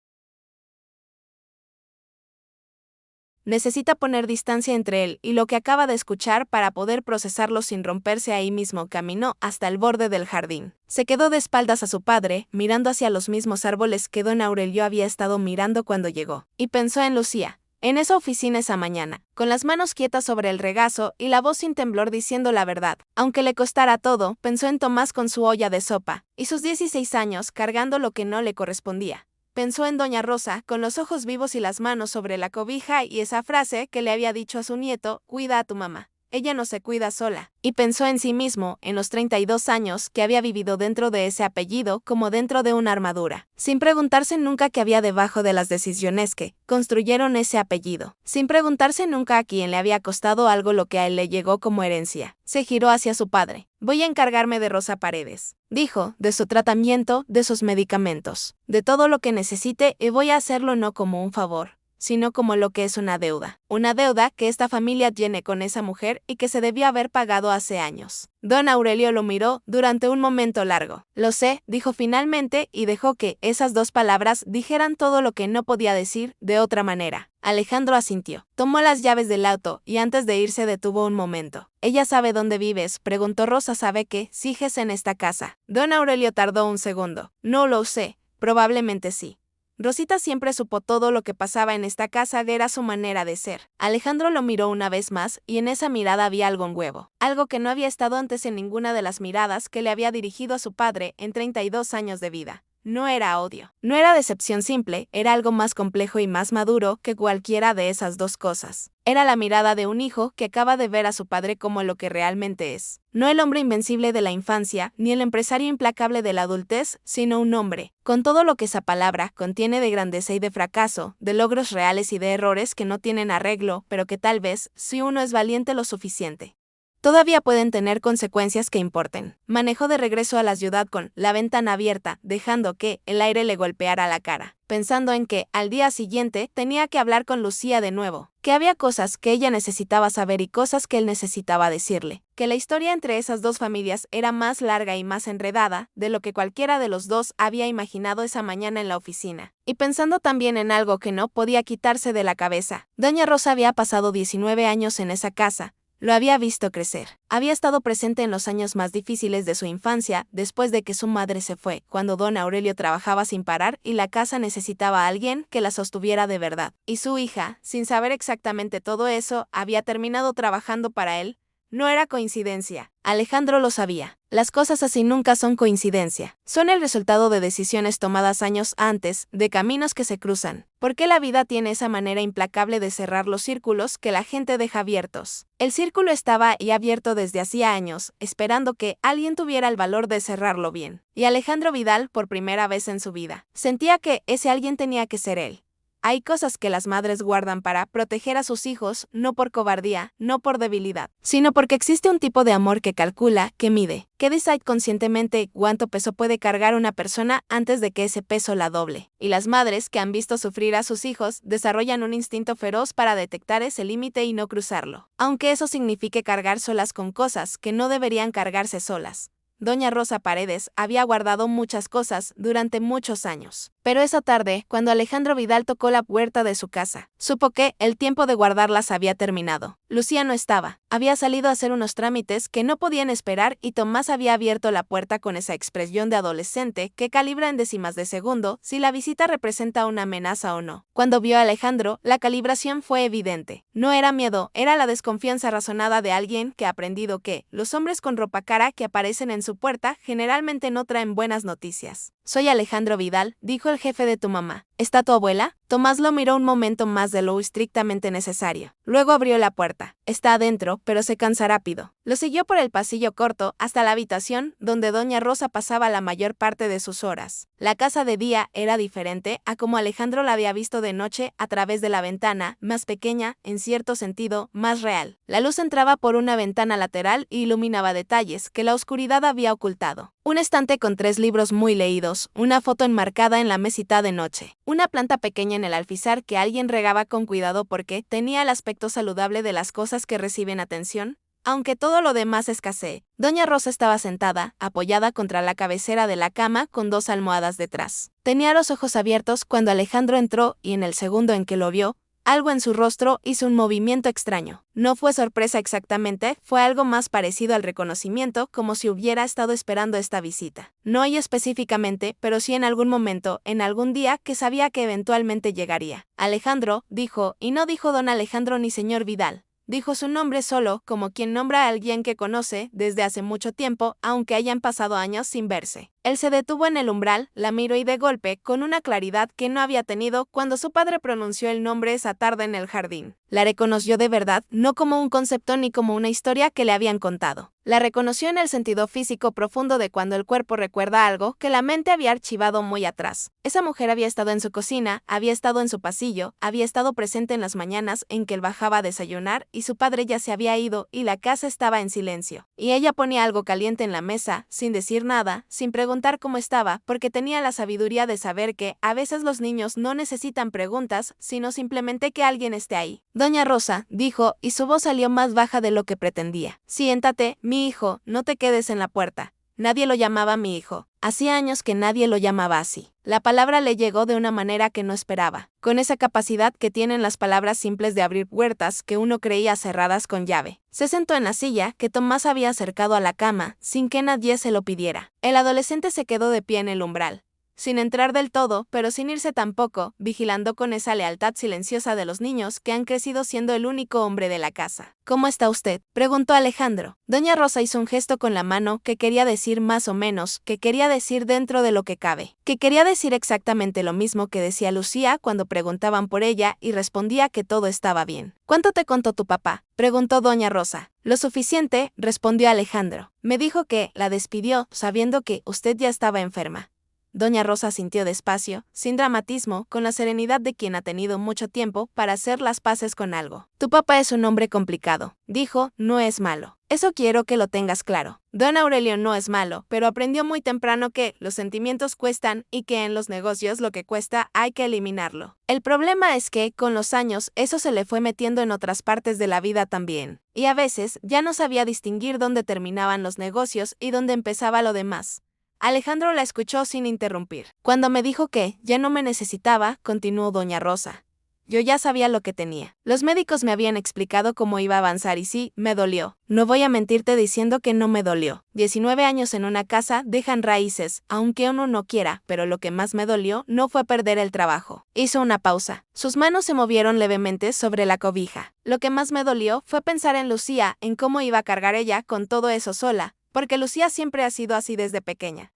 necesita poner distancia entre él y lo que acaba de escuchar para poder procesarlo sin romperse ahí mismo. Caminó hasta el borde del jardín. Se quedó de espaldas a su padre, mirando hacia los mismos árboles que don Aurelio había estado mirando cuando llegó, y pensó en Lucía. En esa oficina esa mañana, con las manos quietas sobre el regazo y la voz sin temblor diciendo la verdad. Aunque le costara todo, pensó en Tomás con su olla de sopa, y sus 16 años cargando lo que no le correspondía. Pensó en doña Rosa, con los ojos vivos y las manos sobre la cobija, y esa frase que le había dicho a su nieto: cuida a tu mamá. Ella no se cuida sola. Y pensó en sí mismo, en los 32 años que había vivido dentro de ese apellido como dentro de una armadura, sin preguntarse nunca qué había debajo de las decisiones que construyeron ese apellido, sin preguntarse nunca a quién le había costado algo lo que a él le llegó como herencia. Se giró hacia su padre. Voy a encargarme de Rosa Paredes, dijo, de su tratamiento, de sus medicamentos, de todo lo que necesite, y voy a hacerlo no como un favor, sino como lo que es una deuda. Una deuda que esta familia tiene con esa mujer y que se debía haber pagado hace años. Don Aurelio lo miró durante un momento largo. Lo sé, dijo finalmente y dejó que esas dos palabras dijeran todo lo que no podía decir de otra manera. Alejandro asintió. Tomó las llaves del auto y antes de irse detuvo un momento. ¿Ella sabe dónde vives?, preguntó Rosa. ¿Sabe que sigues en esta casa? Don Aurelio tardó un segundo. No lo sé, probablemente sí. Rosita siempre supo todo lo que pasaba en esta casa, era su manera de ser. Alejandro lo miró una vez más y en esa mirada había algo nuevo, algo que no había estado antes en ninguna de las miradas que le había dirigido a su padre en 32 años de vida. No era odio, no era decepción simple, era algo más complejo y más maduro que cualquiera de esas dos cosas. Era la mirada de un hijo que acaba de ver a su padre como lo que realmente es. No el hombre invencible de la infancia, ni el empresario implacable de la adultez, sino un hombre, con todo lo que esa palabra contiene de grandeza y de fracaso, de logros reales y de errores que no tienen arreglo, pero que tal vez, si uno es valiente lo suficiente, todavía pueden tener consecuencias que importen. Manejó de regreso a la ciudad con la ventana abierta, dejando que el aire le golpeara la cara, pensando en que, al día siguiente, tenía que hablar con Lucía de nuevo, que había cosas que ella necesitaba saber y cosas que él necesitaba decirle, que la historia entre esas dos familias era más larga y más enredada de lo que cualquiera de los dos había imaginado esa mañana en la oficina. Y pensando también en algo que no podía quitarse de la cabeza, doña Rosa había pasado 19 años en esa casa. Lo había visto crecer. Había estado presente en los años más difíciles de su infancia, después de que su madre se fue, cuando don Aurelio trabajaba sin parar y la casa necesitaba a alguien que la sostuviera de verdad. Y su hija, sin saber exactamente todo eso, había terminado trabajando para él. No era coincidencia. Alejandro lo sabía. Las cosas así nunca son coincidencia. Son el resultado de decisiones tomadas años antes, de caminos que se cruzan. ¿Por qué la vida tiene esa manera implacable de cerrar los círculos que la gente deja abiertos? El círculo estaba ahí abierto desde hacía años, esperando que alguien tuviera el valor de cerrarlo bien. Y Alejandro Vidal, por primera vez en su vida, sentía que ese alguien tenía que ser él. Hay cosas que las madres guardan para proteger a sus hijos, no por cobardía, no por debilidad, sino porque existe un tipo de amor que calcula, que mide, que decide conscientemente cuánto peso puede cargar una persona antes de que ese peso la doble. Y las madres que han visto sufrir a sus hijos desarrollan un instinto feroz para detectar ese límite y no cruzarlo, aunque eso signifique cargar solas con cosas que no deberían cargarse solas. Doña Rosa Paredes había guardado muchas cosas durante muchos años. Pero esa tarde, cuando Alejandro Vidal tocó la puerta de su casa, supo que el tiempo de guardarlas había terminado. Lucía no estaba. Había salido a hacer unos trámites que no podían esperar y Tomás había abierto la puerta con esa expresión de adolescente que calibra en décimas de segundo si la visita representa una amenaza o no. Cuando vio a Alejandro, la calibración fue evidente. No era miedo, era la desconfianza razonada de alguien que ha aprendido que los hombres con ropa cara que aparecen en su puerta generalmente no traen buenas noticias. Soy Alejandro Vidal, dijo el jefe de tu mamá. ¿Está tu abuela? Tomás lo miró un momento más de lo estrictamente necesario. Luego abrió la puerta. Está adentro, pero se cansa rápido. Lo siguió por el pasillo corto hasta la habitación donde doña Rosa pasaba la mayor parte de sus horas. La casa de día era diferente a como Alejandro la había visto de noche a través de la ventana, más pequeña, en cierto sentido, más real. La luz entraba por una ventana lateral y iluminaba detalles que la oscuridad había ocultado. Un estante con 3 libros muy leídos, una foto enmarcada en la mesita de noche, una planta pequeña en el alfizar que alguien regaba con cuidado porque tenía el aspecto saludable de las cosas que reciben atención, aunque todo lo demás escasee. Doña Rosa estaba sentada, apoyada contra la cabecera de la cama con 2 almohadas detrás. Tenía los ojos abiertos cuando Alejandro entró y en el segundo en que lo vio, algo en su rostro hizo un movimiento extraño. No fue sorpresa exactamente, fue algo más parecido al reconocimiento, como si hubiera estado esperando esta visita. No ella específicamente, pero sí en algún momento, en algún día que sabía que eventualmente llegaría. Alejandro, dijo, y no dijo don Alejandro ni señor Vidal. Dijo su nombre solo, como quien nombra a alguien que conoce desde hace mucho tiempo, aunque hayan pasado años sin verse. Él se detuvo en el umbral, la miró y de golpe, con una claridad que no había tenido cuando su padre pronunció el nombre esa tarde en el jardín. La reconoció de verdad, no como un concepto ni como una historia que le habían contado. La reconoció en el sentido físico profundo de cuando el cuerpo recuerda algo que la mente había archivado muy atrás. Esa mujer había estado en su cocina, había estado en su pasillo, había estado presente en las mañanas en que él bajaba a desayunar y su padre ya se había ido y la casa estaba en silencio. Y ella ponía algo caliente en la mesa, sin decir nada, sin preguntar preguntar cómo estaba, porque tenía la sabiduría de saber que, a veces los niños no necesitan preguntas, sino simplemente que alguien esté ahí. Doña Rosa, dijo, y su voz salió más baja de lo que pretendía. Siéntate, mi hijo, no te quedes en la puerta. Nadie lo llamaba mi hijo. Hacía años que nadie lo llamaba así. La palabra le llegó de una manera que no esperaba, con esa capacidad que tienen las palabras simples de abrir puertas que uno creía cerradas con llave. Se sentó en la silla que Tomás había acercado a la cama, sin que nadie se lo pidiera. El adolescente se quedó de pie en el umbral, sin entrar del todo, pero sin irse tampoco, vigilando con esa lealtad silenciosa de los niños que han crecido siendo el único hombre de la casa. ¿Cómo está usted?, preguntó Alejandro. Doña Rosa hizo un gesto con la mano que quería decir más o menos, que quería decir dentro de lo que cabe, que quería decir exactamente lo mismo que decía Lucía cuando preguntaban por ella y respondía que todo estaba bien. ¿Cuánto te contó tu papá?, preguntó Doña Rosa. Lo suficiente, respondió Alejandro. Me dijo que la despidió sabiendo que usted ya estaba enferma. Doña Rosa sintió despacio, sin dramatismo, con la serenidad de quien ha tenido mucho tiempo para hacer las paces con algo. Tu papá es un hombre complicado, dijo, no es malo. Eso quiero que lo tengas claro. Don Aurelio no es malo, pero aprendió muy temprano que los sentimientos cuestan y que en los negocios lo que cuesta hay que eliminarlo. El problema es que, con los años, eso se le fue metiendo en otras partes de la vida también. Y a veces, ya no sabía distinguir dónde terminaban los negocios y dónde empezaba lo demás. Alejandro la escuchó sin interrumpir. Cuando me dijo que ya no me necesitaba, continuó Doña Rosa. Yo ya sabía lo que tenía. Los médicos me habían explicado cómo iba a avanzar y sí, me dolió. No voy a mentirte diciendo que no me dolió. 19 años en una casa dejan raíces, aunque uno no quiera, pero lo que más me dolió no fue perder el trabajo. Hizo una pausa. Sus manos se movieron levemente sobre la cobija. Lo que más me dolió fue pensar en Lucía, en cómo iba a cargar ella con todo eso sola. Porque Lucía siempre ha sido así desde pequeña.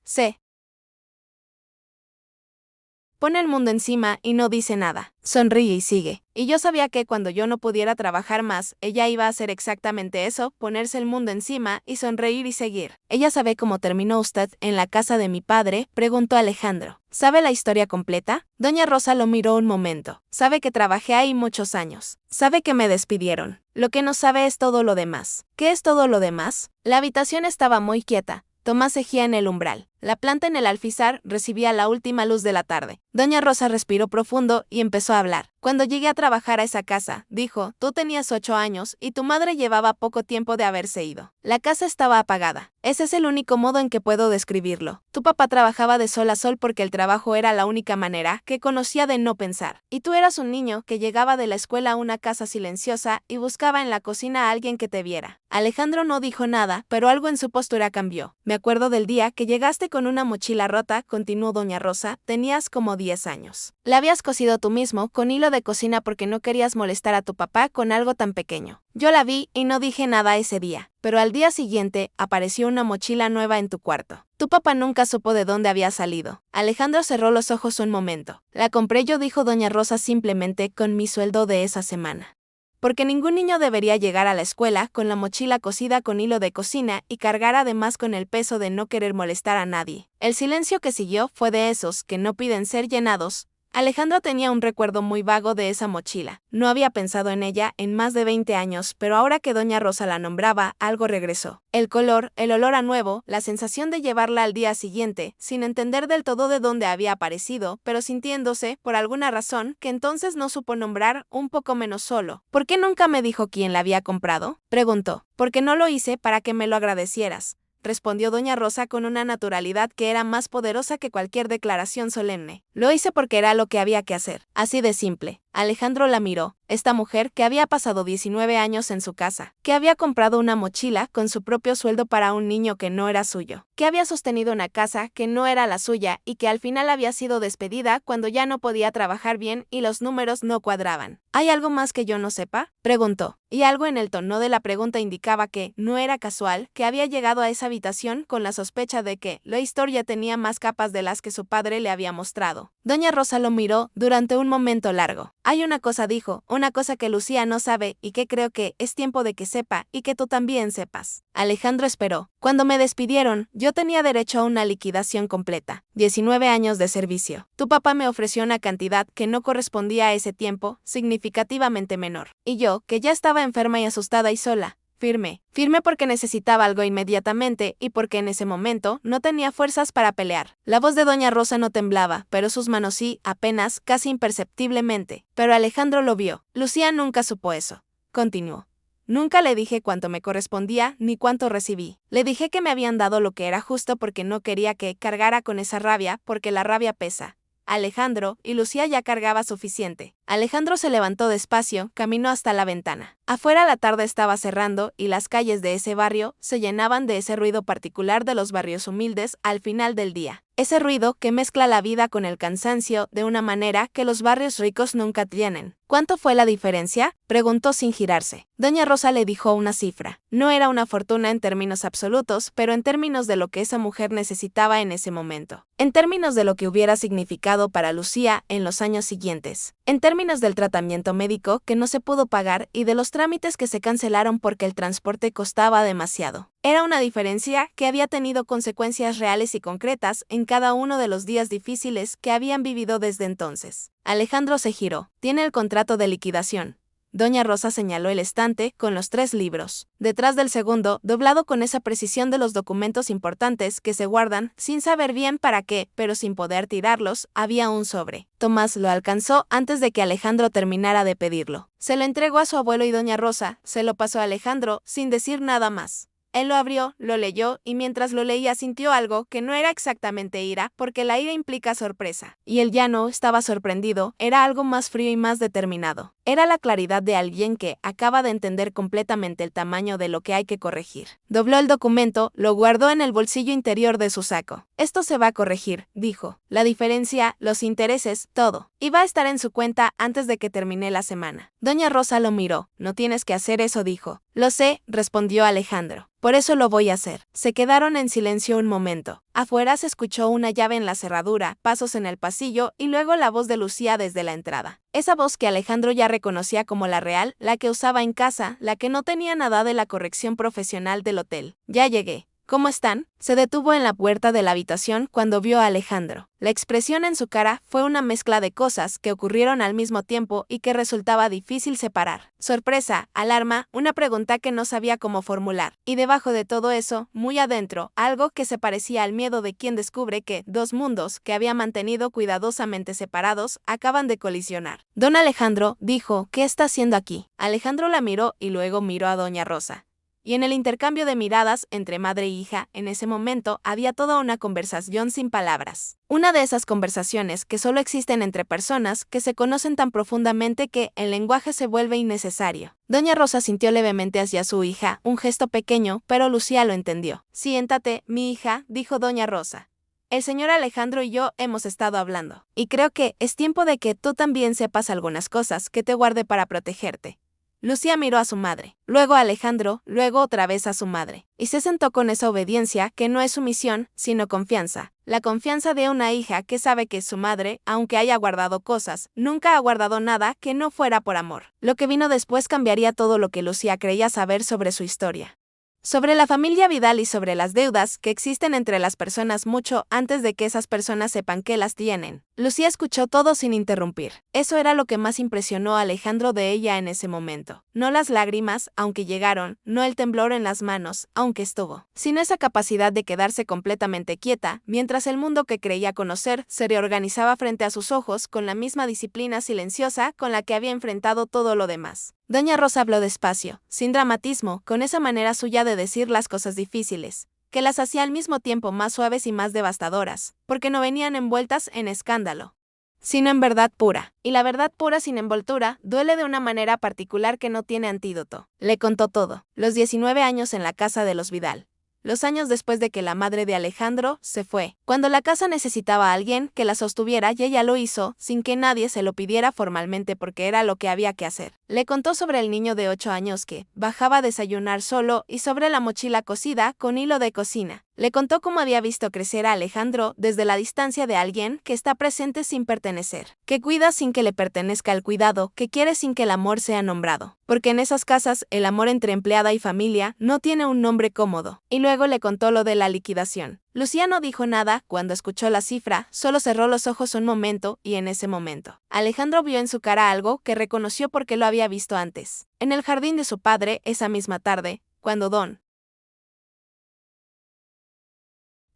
Pone el mundo encima y no dice nada. Sonríe y sigue. Y yo sabía que cuando yo no pudiera trabajar más, ella iba a hacer exactamente eso, ponerse el mundo encima y sonreír y seguir. ¿Ella sabe cómo terminó usted en la casa de mi padre?, preguntó Alejandro. ¿Sabe la historia completa? Doña Rosa lo miró un momento. Sabe que trabajé ahí muchos años. Sabe que me despidieron. Lo que no sabe es todo lo demás. ¿Qué es todo lo demás? La habitación estaba muy quieta. Tomás cejía en el umbral. La planta en el alféizar recibía la última luz de la tarde. Doña Rosa respiró profundo y empezó a hablar. Cuando llegué a trabajar a esa casa, dijo, tú tenías 8 años y tu madre llevaba poco tiempo de haberse ido. La casa estaba apagada. Ese es el único modo en que puedo describirlo. Tu papá trabajaba de sol a sol porque el trabajo era la única manera que conocía de no pensar. Y tú eras un niño que llegaba de la escuela a una casa silenciosa y buscaba en la cocina a alguien que te viera. Alejandro no dijo nada, pero algo en su postura cambió. Me acuerdo del día que llegaste con una mochila rota, continuó Doña Rosa, tenías como 10 años. La habías cosido tú mismo con hilo de cocina porque no querías molestar a tu papá con algo tan pequeño. Yo la vi y no dije nada ese día, pero al día siguiente apareció una mochila nueva en tu cuarto. Tu papá nunca supo de dónde había salido. Alejandro cerró los ojos un momento. La compré yo, dijo Doña Rosa simplemente, con mi sueldo de esa semana. Porque ningún niño debería llegar a la escuela con la mochila cosida con hilo de cocina y cargar además con el peso de no querer molestar a nadie. El silencio que siguió fue de esos que no piden ser llenados. Alejandro tenía un recuerdo muy vago de esa mochila. No había pensado en ella en más de 20 años, pero ahora que Doña Rosa la nombraba, algo regresó. El color, el olor a nuevo, la sensación de llevarla al día siguiente, sin entender del todo de dónde había aparecido, pero sintiéndose, por alguna razón, que entonces no supo nombrar, un poco menos solo. ¿Por qué nunca me dijo quién la había comprado?, preguntó. Porque no lo hice para que me lo agradecieras, respondió Doña Rosa con una naturalidad que era más poderosa que cualquier declaración solemne. Lo hice porque era lo que había que hacer. Así de simple. Alejandro la miró. Esta mujer que había pasado 19 años en su casa, que había comprado una mochila con su propio sueldo para un niño que no era suyo, que había sostenido una casa que no era la suya y que al final había sido despedida cuando ya no podía trabajar bien y los números no cuadraban. ¿Hay algo más que yo no sepa?, preguntó. Y algo en el tono de la pregunta indicaba que no era casual que había llegado a esa habitación con la sospecha de que la historia tenía más capas de las que su padre le había mostrado. Doña Rosa lo miró durante un momento largo. Hay una cosa, dijo, una cosa que Lucía no sabe y que creo que es tiempo de que sepa y que tú también sepas. Alejandro esperó. Cuando me despidieron, yo tenía derecho a una liquidación completa. 19 años de servicio. Tu papá me ofreció una cantidad que no correspondía a ese tiempo, significativamente menor. Y yo, que ya estaba enferma y asustada y sola, firme porque necesitaba algo inmediatamente y porque en ese momento no tenía fuerzas para pelear. La voz de doña Rosa no temblaba, pero sus manos sí, apenas, casi imperceptiblemente. Pero Alejandro lo vio. Lucía nunca supo eso. Continuó. Nunca le dije cuánto me correspondía ni cuánto recibí. Le dije que me habían dado lo que era justo porque no quería que cargara con esa rabia, porque la rabia pesa. Alejandro, y Lucía ya cargaba suficiente. Alejandro se levantó despacio, caminó hasta la ventana. Afuera la tarde estaba cerrando y las calles de ese barrio se llenaban de ese ruido particular de los barrios humildes al final del día. Ese ruido que mezcla la vida con el cansancio de una manera que los barrios ricos nunca tienen. ¿Cuánto fue la diferencia?, preguntó sin girarse. Doña Rosa le dijo una cifra. No era una fortuna en términos absolutos, pero en términos de lo que esa mujer necesitaba en ese momento. En términos de lo que hubiera significado para Lucía en los años siguientes. En términos del tratamiento médico que no se pudo pagar y de los trámites que se cancelaron porque el transporte costaba demasiado. Era una diferencia que había tenido consecuencias reales y concretas en cada uno de los días difíciles que habían vivido desde entonces. Alejandro se giró. Tiene el contrato de liquidación. Doña Rosa señaló el estante con los 3 libros. Detrás del segundo, doblado con esa precisión de los documentos importantes que se guardan sin saber bien para qué, pero sin poder tirarlos, había un sobre. Tomás lo alcanzó antes de que Alejandro terminara de pedirlo. Se lo entregó a su abuelo y doña Rosa se lo pasó a Alejandro sin decir nada más. Él lo abrió, lo leyó y mientras lo leía sintió algo que no era exactamente ira, porque la ira implica sorpresa. Y él ya no estaba sorprendido, era algo más frío y más determinado. Era la claridad de alguien que acaba de entender completamente el tamaño de lo que hay que corregir. Dobló el documento, lo guardó en el bolsillo interior de su saco. Esto se va a corregir, dijo. La diferencia, los intereses, todo. Iba a estar en su cuenta antes de que termine la semana. Doña Rosa lo miró. No tienes que hacer eso, dijo. Lo sé, respondió Alejandro. Por eso lo voy a hacer. Se quedaron en silencio un momento. Afuera se escuchó una llave en la cerradura, pasos en el pasillo y luego la voz de Lucía desde la entrada. Esa voz que Alejandro ya reconocía como la real, la que usaba en casa, la que no tenía nada de la corrección profesional del hotel. Ya llegué. ¿Cómo están? Se detuvo en la puerta de la habitación cuando vio a Alejandro. La expresión en su cara fue una mezcla de cosas que ocurrieron al mismo tiempo y que resultaba difícil separar. Sorpresa, alarma, una pregunta que no sabía cómo formular. Y debajo de todo eso, muy adentro, algo que se parecía al miedo de quien descubre que 2 mundos que había mantenido cuidadosamente separados acaban de colisionar. Don Alejandro dijo, ¿qué está haciendo aquí? Alejandro la miró y luego miró a doña Rosa. Y en el intercambio de miradas entre madre e hija, en ese momento había toda una conversación sin palabras. Una de esas conversaciones que solo existen entre personas que se conocen tan profundamente que el lenguaje se vuelve innecesario. Doña Rosa sintió levemente hacia su hija, un gesto pequeño, pero Lucía lo entendió. Siéntate, mi hija, dijo doña Rosa. El señor Alejandro y yo hemos estado hablando. Y creo que es tiempo de que tú también sepas algunas cosas que te guarde para protegerte. Lucía miró a su madre, luego a Alejandro, luego otra vez a su madre, y se sentó con esa obediencia que no es sumisión, sino confianza. La confianza de una hija que sabe que su madre, aunque haya guardado cosas, nunca ha guardado nada que no fuera por amor. Lo que vino después cambiaría todo lo que Lucía creía saber sobre su historia. Sobre la familia Vidal y sobre las deudas que existen entre las personas mucho antes de que esas personas sepan que las tienen. Lucía escuchó todo sin interrumpir. Eso era lo que más impresionó a Alejandro de ella en ese momento. No las lágrimas, aunque llegaron, no el temblor en las manos, aunque estuvo, sino esa capacidad de quedarse completamente quieta, mientras el mundo que creía conocer se reorganizaba frente a sus ojos con la misma disciplina silenciosa con la que había enfrentado todo lo demás. Doña Rosa habló despacio, sin dramatismo, con esa manera suya de decir las cosas difíciles, que las hacía al mismo tiempo más suaves y más devastadoras, porque no venían envueltas en escándalo, sino en verdad pura. Y la verdad pura sin envoltura duele de una manera particular que no tiene antídoto. Le contó todo, los 19 años en la casa de los Vidal. Los años después de que la madre de Alejandro se fue, cuando la casa necesitaba a alguien que la sostuviera y ella lo hizo sin que nadie se lo pidiera formalmente porque era lo que había que hacer. Le contó sobre el niño de 8 años que bajaba a desayunar solo y sobre la mochila cosida con hilo de cocina. Le contó cómo había visto crecer a Alejandro desde la distancia de alguien que está presente sin pertenecer, que cuida sin que le pertenezca el cuidado, que quiere sin que el amor sea nombrado. Porque en esas casas el amor entre empleada y familia no tiene un nombre cómodo. Y luego le contó lo de la liquidación. Lucía no dijo nada cuando escuchó la cifra, solo cerró los ojos un momento y en ese momento, Alejandro vio en su cara algo que reconoció porque lo había visto antes. En el jardín de su padre, esa misma tarde, cuando don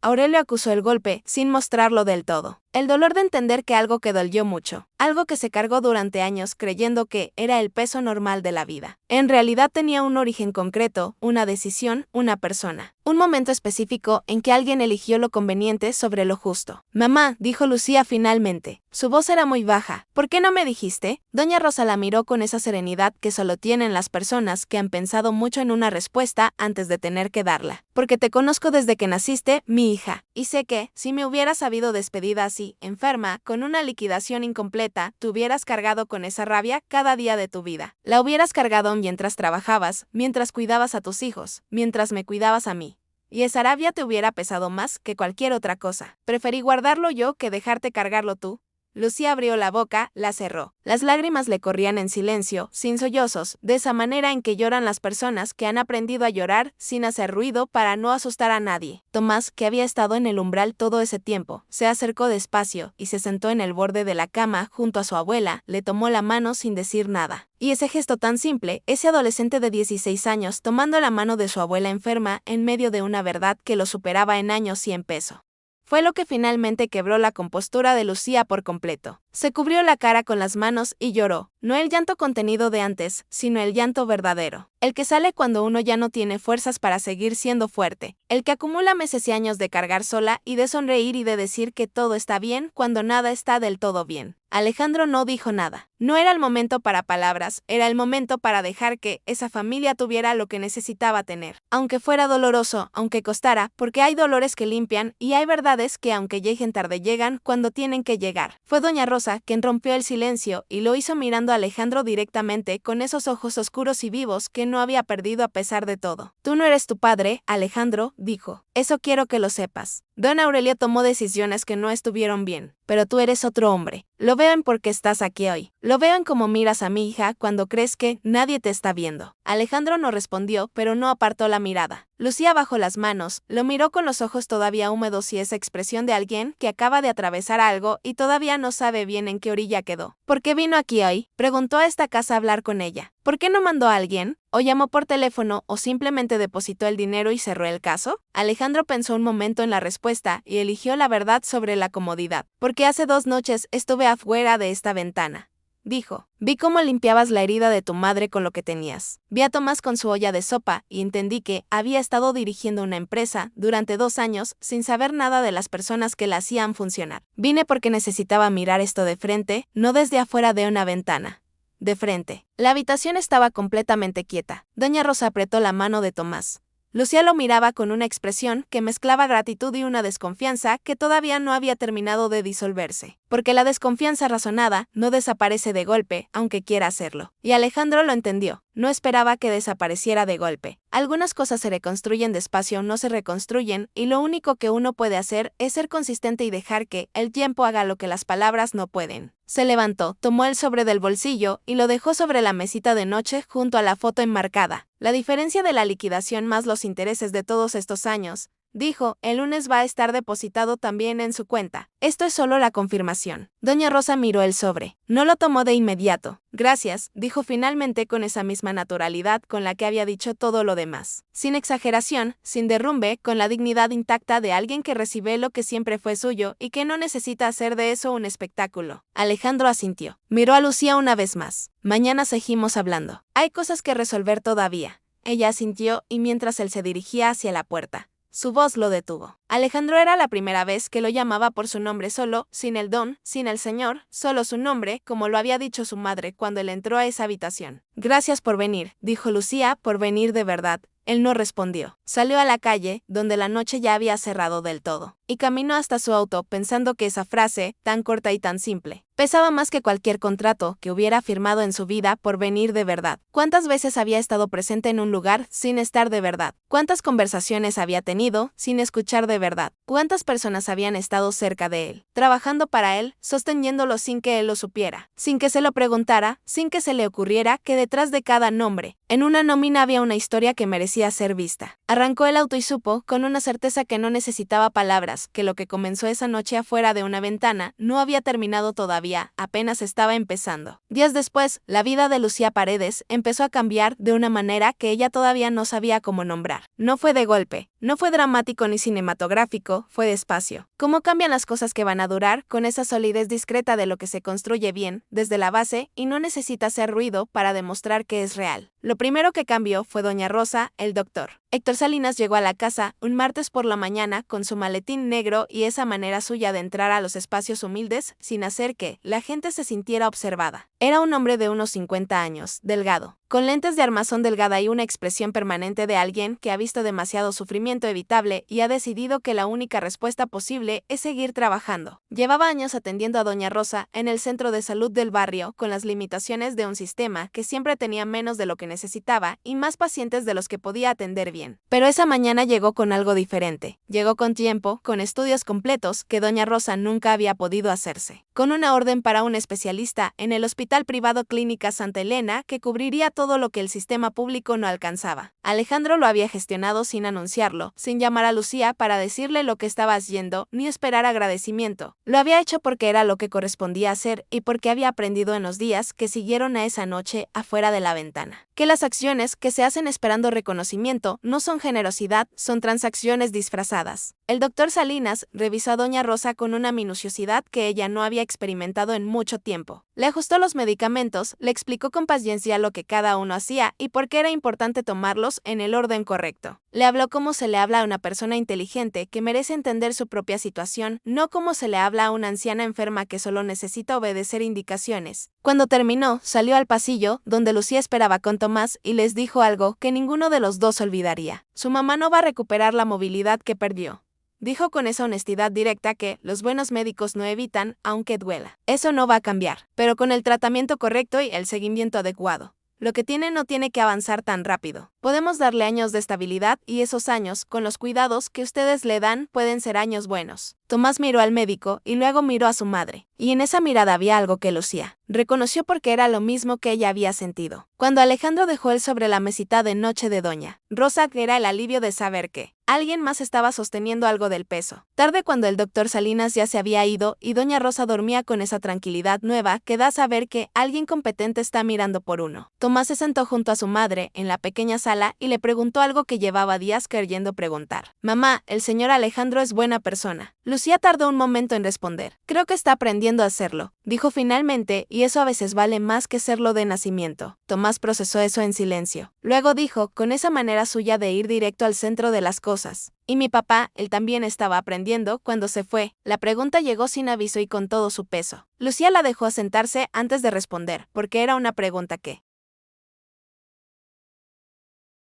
Aurelio acusó el golpe, sin mostrarlo del todo. El dolor de entender que algo que dolió mucho, algo que se cargó durante años creyendo que era el peso normal de la vida, en realidad tenía un origen concreto, una decisión, una persona. Un momento específico en que alguien eligió lo conveniente sobre lo justo. Mamá, dijo Lucía finalmente. Su voz era muy baja. ¿Por qué no me dijiste? Doña Rosa la miró con esa serenidad que solo tienen las personas que han pensado mucho en una respuesta antes de tener que darla. Porque te conozco desde que naciste, mi hija, y sé que, si me hubieras habido despedida así, enferma, con una liquidación incompleta, te hubieras cargado con esa rabia cada día de tu vida. La hubieras cargado mientras trabajabas, mientras cuidabas a tus hijos, mientras me cuidabas a mí. Y esa rabia te hubiera pesado más que cualquier otra cosa. Preferí guardarlo yo que dejarte cargarlo tú. Lucía abrió la boca, la cerró. Las lágrimas le corrían en silencio, sin sollozos, de esa manera en que lloran las personas que han aprendido a llorar sin hacer ruido para no asustar a nadie. Tomás, que había estado en el umbral todo ese tiempo, se acercó despacio y se sentó en el borde de la cama junto a su abuela, le tomó la mano sin decir nada. Y ese gesto tan simple, ese adolescente de 16 años tomando la mano de su abuela enferma en medio de una verdad que lo superaba en años y en peso, fue lo que finalmente quebró la compostura de Lucía por completo. Se cubrió la cara con las manos y lloró, no el llanto contenido de antes, sino el llanto verdadero. El que sale cuando uno ya no tiene fuerzas para seguir siendo fuerte. El que acumula meses y años de cargar sola y de sonreír y de decir que todo está bien cuando nada está del todo bien. Alejandro no dijo nada. No era el momento para palabras, era el momento para dejar que esa familia tuviera lo que necesitaba tener. Aunque fuera doloroso, aunque costara, porque hay dolores que limpian y hay verdades que aunque lleguen tarde llegan cuando tienen que llegar. Fue doña Rosa quien rompió el silencio y lo hizo mirando a Alejandro directamente con esos ojos oscuros y vivos que no había perdido a pesar de todo. Tú no eres tu padre, Alejandro, dijo. Eso quiero que lo sepas. Don Aurelio tomó decisiones que no estuvieron bien, pero tú eres otro hombre. Lo veo en por qué estás aquí hoy. Lo veo en cómo miras a mi hija cuando crees que nadie te está viendo. Alejandro no respondió, pero no apartó la mirada. Lucía bajó las manos, lo miró con los ojos todavía húmedos y esa expresión de alguien que acaba de atravesar algo y todavía no sabe bien en qué orilla quedó. ¿Por qué vino aquí hoy? Preguntó a esta casa a hablar con ella. ¿Por qué no mandó a alguien? ¿O llamó por teléfono o simplemente depositó el dinero y cerró el caso? Alejandro pensó un momento en la respuesta y eligió la verdad sobre la comodidad. Porque hace 2 noches estuve afuera de esta ventana. Dijo, vi cómo limpiabas la herida de tu madre con lo que tenías. Vi a Tomás con su olla de sopa y entendí que había estado dirigiendo una empresa durante 2 años sin saber nada de las personas que la hacían funcionar. Vine porque necesitaba mirar esto de frente, no desde afuera de una ventana. De frente. La habitación estaba completamente quieta. Doña Rosa apretó la mano de Tomás. Lucía lo miraba con una expresión que mezclaba gratitud y una desconfianza que todavía no había terminado de disolverse. Porque la desconfianza razonada no desaparece de golpe, aunque quiera hacerlo. Y Alejandro lo entendió. No esperaba que desapareciera de golpe. Algunas cosas se reconstruyen despacio o no se reconstruyen, y lo único que uno puede hacer es ser consistente y dejar que el tiempo haga lo que las palabras no pueden. Se levantó, tomó el sobre del bolsillo y lo dejó sobre la mesita de noche junto a la foto enmarcada. La diferencia de la liquidación más los intereses de todos estos años, dijo, el lunes va a estar depositado también en su cuenta. Esto es solo la confirmación. Doña Rosa miró el sobre. No lo tomó de inmediato. Gracias, dijo finalmente con esa misma naturalidad con la que había dicho todo lo demás. Sin exageración, sin derrumbe, con la dignidad intacta de alguien que recibe lo que siempre fue suyo y que no necesita hacer de eso un espectáculo. Alejandro asintió. Miró a Lucía una vez más. Mañana seguimos hablando. Hay cosas que resolver todavía. Ella asintió y mientras él se dirigía hacia la puerta, su voz lo detuvo. Alejandro era la primera vez que lo llamaba por su nombre solo, sin el don, sin el señor, solo su nombre, como lo había dicho su madre cuando él entró a esa habitación. Gracias por venir, dijo Lucía, por venir de verdad. Él no respondió. Salió a la calle, donde la noche ya había cerrado del todo, y caminó hasta su auto pensando que esa frase, tan corta y tan simple, pesaba más que cualquier contrato que hubiera firmado en su vida por venir de verdad. ¿Cuántas veces había estado presente en un lugar sin estar de verdad? ¿Cuántas conversaciones había tenido sin escuchar de verdad? ¿Cuántas personas habían estado cerca de él, trabajando para él, sosteniéndolo sin que él lo supiera, sin que se lo preguntara, sin que se le ocurriera que detrás de cada nombre, en una nómina había una historia que merecía ser vista? Arrancó el auto y supo, con una certeza que no necesitaba palabras, que lo que comenzó esa noche afuera de una ventana no había terminado todavía, apenas estaba empezando. Días después, la vida de Lucía Paredes empezó a cambiar de una manera que ella todavía no sabía cómo nombrar. No fue de golpe, no fue dramático ni cinematográfico, fue despacio. ¿Cómo cambian las cosas que van a durar con esa solidez discreta de lo que se construye bien, desde la base, y no necesita hacer ruido para demostrar que es real? Lo primero que cambió fue doña Rosa, el doctor. Héctor Salinas llegó a la casa un martes por la mañana con su maletín negro y esa manera suya de entrar a los espacios humildes sin hacer que la gente se sintiera observada. Era un hombre de unos 50 años, delgado, con lentes de armazón delgada y una expresión permanente de alguien que ha visto demasiado sufrimiento evitable y ha decidido que la única respuesta posible es seguir trabajando. Llevaba años atendiendo a doña Rosa en el centro de salud del barrio con las limitaciones de un sistema que siempre tenía menos de lo que necesitaba y más pacientes de los que podía atender bien. Pero esa mañana llegó con algo diferente. Llegó con tiempo, con estudios completos que doña Rosa nunca había podido hacerse. Con una orden para un especialista en el Hospital Privado Clínica Santa Elena que cubriría todo lo que el sistema público no alcanzaba. Alejandro lo había gestionado sin anunciarlo, sin llamar a Lucía para decirle lo que estaba haciendo ni esperar agradecimiento. Lo había hecho porque era lo que correspondía hacer y porque había aprendido en los días que siguieron a esa noche afuera de la ventana. Que las acciones que se hacen esperando reconocimiento no son generosidad, son transacciones disfrazadas. El doctor Salinas revisó a doña Rosa con una minuciosidad que ella no había experimentado en mucho tiempo. Le ajustó los medicamentos, le explicó con paciencia lo que cada uno hacía y por qué era importante tomarlos en el orden correcto. Le habló como se le habla a una persona inteligente que merece entender su propia situación, no como se le habla a una anciana enferma que solo necesita obedecer indicaciones. Cuando terminó, salió al pasillo, donde Lucía esperaba con Tomás, y les dijo algo que ninguno de los dos olvidaría. Su mamá no va a recuperar la movilidad que perdió. Dijo con esa honestidad directa que los buenos médicos no evitan, aunque duela. Eso no va a cambiar, pero con el tratamiento correcto y el seguimiento adecuado. Lo que tiene no tiene que avanzar tan rápido. Podemos darle años de estabilidad y esos años, con los cuidados que ustedes le dan, pueden ser años buenos. Tomás miró al médico y luego miró a su madre, y en esa mirada había algo que Lucía reconoció porque era lo mismo que ella había sentido. Cuando Alejandro dejó el sobre la mesita de noche de doña Rosa, era el alivio de saber que alguien más estaba sosteniendo algo del peso. Tarde, cuando el doctor Salinas ya se había ido y doña Rosa dormía con esa tranquilidad nueva que da saber que alguien competente está mirando por uno. Tomás se sentó junto a su madre en la pequeña sala y le preguntó algo que llevaba días queriendo preguntar. Mamá, el señor Alejandro es buena persona. Lucía tardó un momento en responder. Creo que está aprendiendo a hacerlo, dijo finalmente, y eso a veces vale más que serlo de nacimiento. Tomás procesó eso en silencio. Luego dijo, con esa manera suya de ir directo al centro de las cosas. Y mi papá, él también estaba aprendiendo cuando se fue. La pregunta llegó sin aviso y con todo su peso. Lucía la dejó sentarse antes de responder, porque era una pregunta que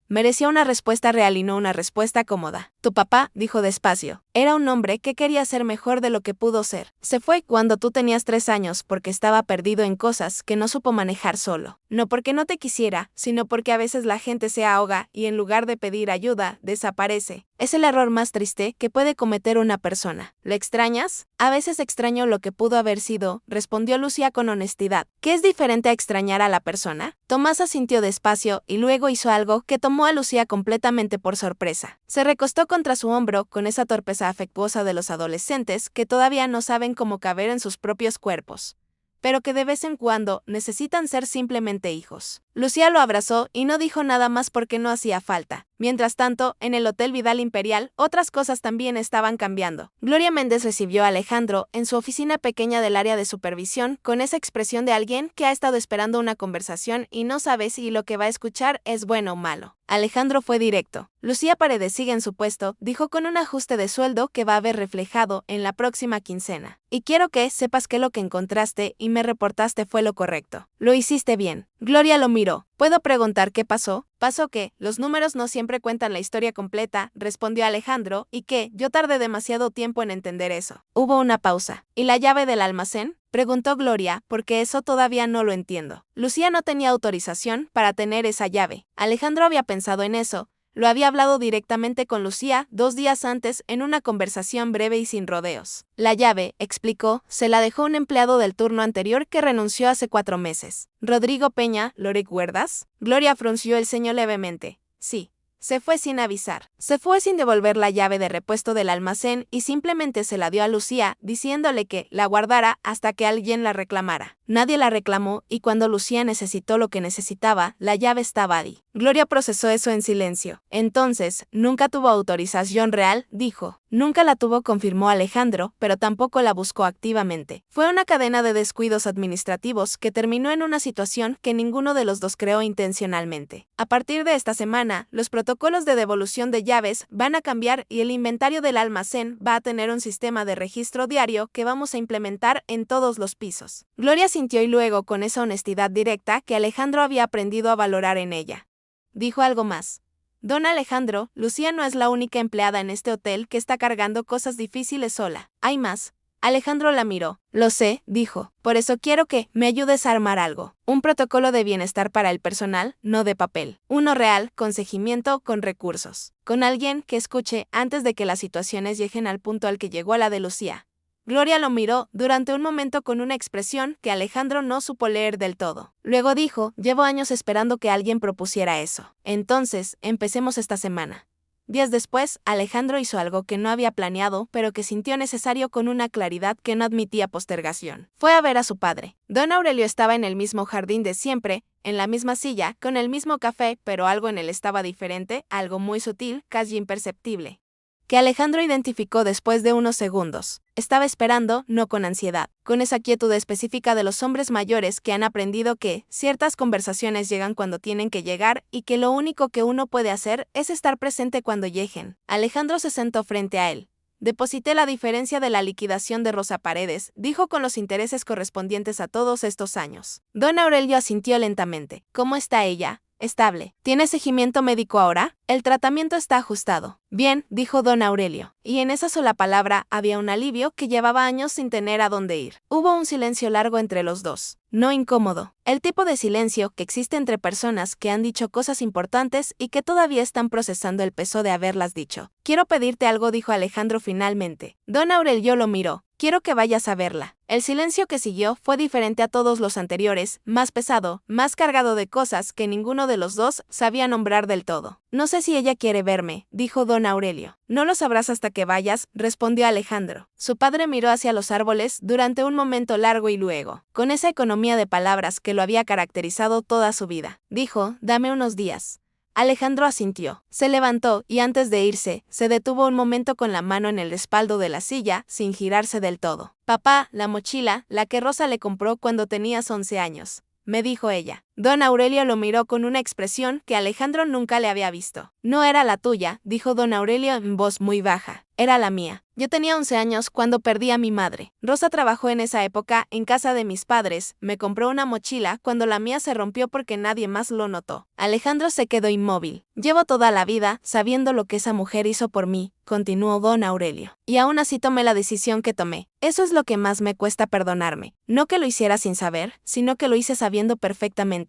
merecía una respuesta real y no una respuesta cómoda. Tu papá, dijo despacio, era un hombre que quería ser mejor de lo que pudo ser. Se fue cuando tú tenías 3 años porque estaba perdido en cosas que no supo manejar solo. No porque no te quisiera, sino porque a veces la gente se ahoga y en lugar de pedir ayuda, desaparece. Es el error más triste que puede cometer una persona. ¿Lo extrañas? A veces extraño lo que pudo haber sido, respondió Lucía con honestidad. ¿Qué es diferente a extrañar a la persona? Tomás asintió despacio y luego hizo algo que tomó a Lucía completamente por sorpresa. Se recostó contra su hombro con esa torpeza afectuosa de los adolescentes que todavía no saben cómo caber en sus propios cuerpos, pero que de vez en cuando necesitan ser simplemente hijos. Lucía lo abrazó y no dijo nada más porque no hacía falta. Mientras tanto, en el Hotel Vidal Imperial, otras cosas también estaban cambiando. Gloria Méndez recibió a Alejandro en su oficina pequeña del área de supervisión con esa expresión de alguien que ha estado esperando una conversación y no sabe si lo que va a escuchar es bueno o malo. Alejandro fue directo. Lucía Paredes sigue en su puesto, dijo, con un ajuste de sueldo que va a ver reflejado en la próxima quincena. Y quiero que sepas que lo que encontraste y me reportaste fue lo correcto. Lo hiciste bien. Gloria lo miró. ¿Puedo preguntar qué pasó? Pasó que los números no siempre cuentan la historia completa, respondió Alejandro, y que yo tardé demasiado tiempo en entender eso. Hubo una pausa. ¿Y la llave del almacén? Preguntó Gloria, porque eso todavía no lo entiendo. Lucía no tenía autorización para tener esa llave. Alejandro había pensado en eso. Lo había hablado directamente con Lucía 2 días antes en una conversación breve y sin rodeos. La llave, explicó, se la dejó un empleado del turno anterior que renunció hace 4 meses. Rodrigo Peña, ¿lo recuerdas? Gloria frunció el ceño levemente. Sí. se fue sin avisar. Se fue sin devolver la llave de repuesto del almacén y simplemente se la dio a Lucía, diciéndole que la guardara hasta que alguien la reclamara. Nadie la reclamó y cuando Lucía necesitó lo que necesitaba, la llave estaba ahí. Gloria procesó eso en silencio. Entonces, ¿nunca tuvo autorización real?, dijo. Nunca la tuvo, confirmó Alejandro, pero tampoco la buscó activamente. Fue una cadena de descuidos administrativos que terminó en una situación que ninguno de los dos creó intencionalmente. A partir de esta semana, los protocolos de devolución de llaves van a cambiar y el inventario del almacén va a tener un sistema de registro diario que vamos a implementar en todos los pisos. Gloria sintió y luego, con esa honestidad directa que Alejandro había aprendido a valorar en ella, dijo algo más. Don Alejandro, Lucía no es la única empleada en este hotel que está cargando cosas difíciles sola. Hay más. Alejandro la miró. Lo sé, dijo. Por eso quiero que me ayudes a armar algo. Un protocolo de bienestar para el personal, no de papel. Uno real, con seguimiento, con recursos. Con alguien que escuche antes de que las situaciones lleguen al punto al que llegó la de Lucía. Gloria lo miró durante un momento con una expresión que Alejandro no supo leer del todo. Luego dijo, llevo años esperando que alguien propusiera eso. Entonces, empecemos esta semana. Días después, Alejandro hizo algo que no había planeado, pero que sintió necesario con una claridad que no admitía postergación. Fue a ver a su padre. Don Aurelio estaba en el mismo jardín de siempre, en la misma silla, con el mismo café, pero algo en él estaba diferente, algo muy sutil, casi imperceptible, que Alejandro identificó después de unos segundos. Estaba esperando, no con ansiedad, con esa quietud específica de los hombres mayores que han aprendido que ciertas conversaciones llegan cuando tienen que llegar y que lo único que uno puede hacer es estar presente cuando lleguen. Alejandro se sentó frente a él. Deposité la diferencia de la liquidación de Rosa Paredes, dijo, con los intereses correspondientes a todos estos años. Don Aurelio asintió lentamente. ¿Cómo está ella? Estable. ¿Tiene seguimiento médico ahora? El tratamiento está ajustado. Bien, dijo don Aurelio. Y en esa sola palabra había un alivio que llevaba años sin tener a dónde ir. Hubo un silencio largo entre los dos. No incómodo. El tipo de silencio que existe entre personas que han dicho cosas importantes y que todavía están procesando el peso de haberlas dicho. Quiero pedirte algo, dijo Alejandro finalmente. Don Aurelio lo miró. Quiero que vayas a verla. El silencio que siguió fue diferente a todos los anteriores, más pesado, más cargado de cosas que ninguno de los dos sabía nombrar del todo. No sé si ella quiere verme, dijo don Aurelio. No lo sabrás hasta que vayas, respondió Alejandro. Su padre miró hacia los árboles durante un momento largo y luego, con esa economía de palabras que lo había caracterizado toda su vida, dijo, dame unos días. Alejandro asintió. Se levantó y antes de irse, se detuvo un momento con la mano en el respaldo de la silla, sin girarse del todo. Papá, la mochila, la que Rosa le compró cuando tenías 11 años, me dijo ella. Don Aurelio lo miró con una expresión que Alejandro nunca le había visto. No era la tuya, dijo don Aurelio en voz muy baja. Era la mía. Yo tenía 11 años cuando perdí a mi madre. Rosa trabajó en esa época en casa de mis padres, me compró una mochila cuando la mía se rompió porque nadie más lo notó. Alejandro se quedó inmóvil. Llevo toda la vida sabiendo lo que esa mujer hizo por mí, continuó don Aurelio. Y aún así tomé la decisión que tomé. Eso es lo que más me cuesta perdonarme. No que lo hiciera sin saber, sino que lo hice sabiendo perfectamente.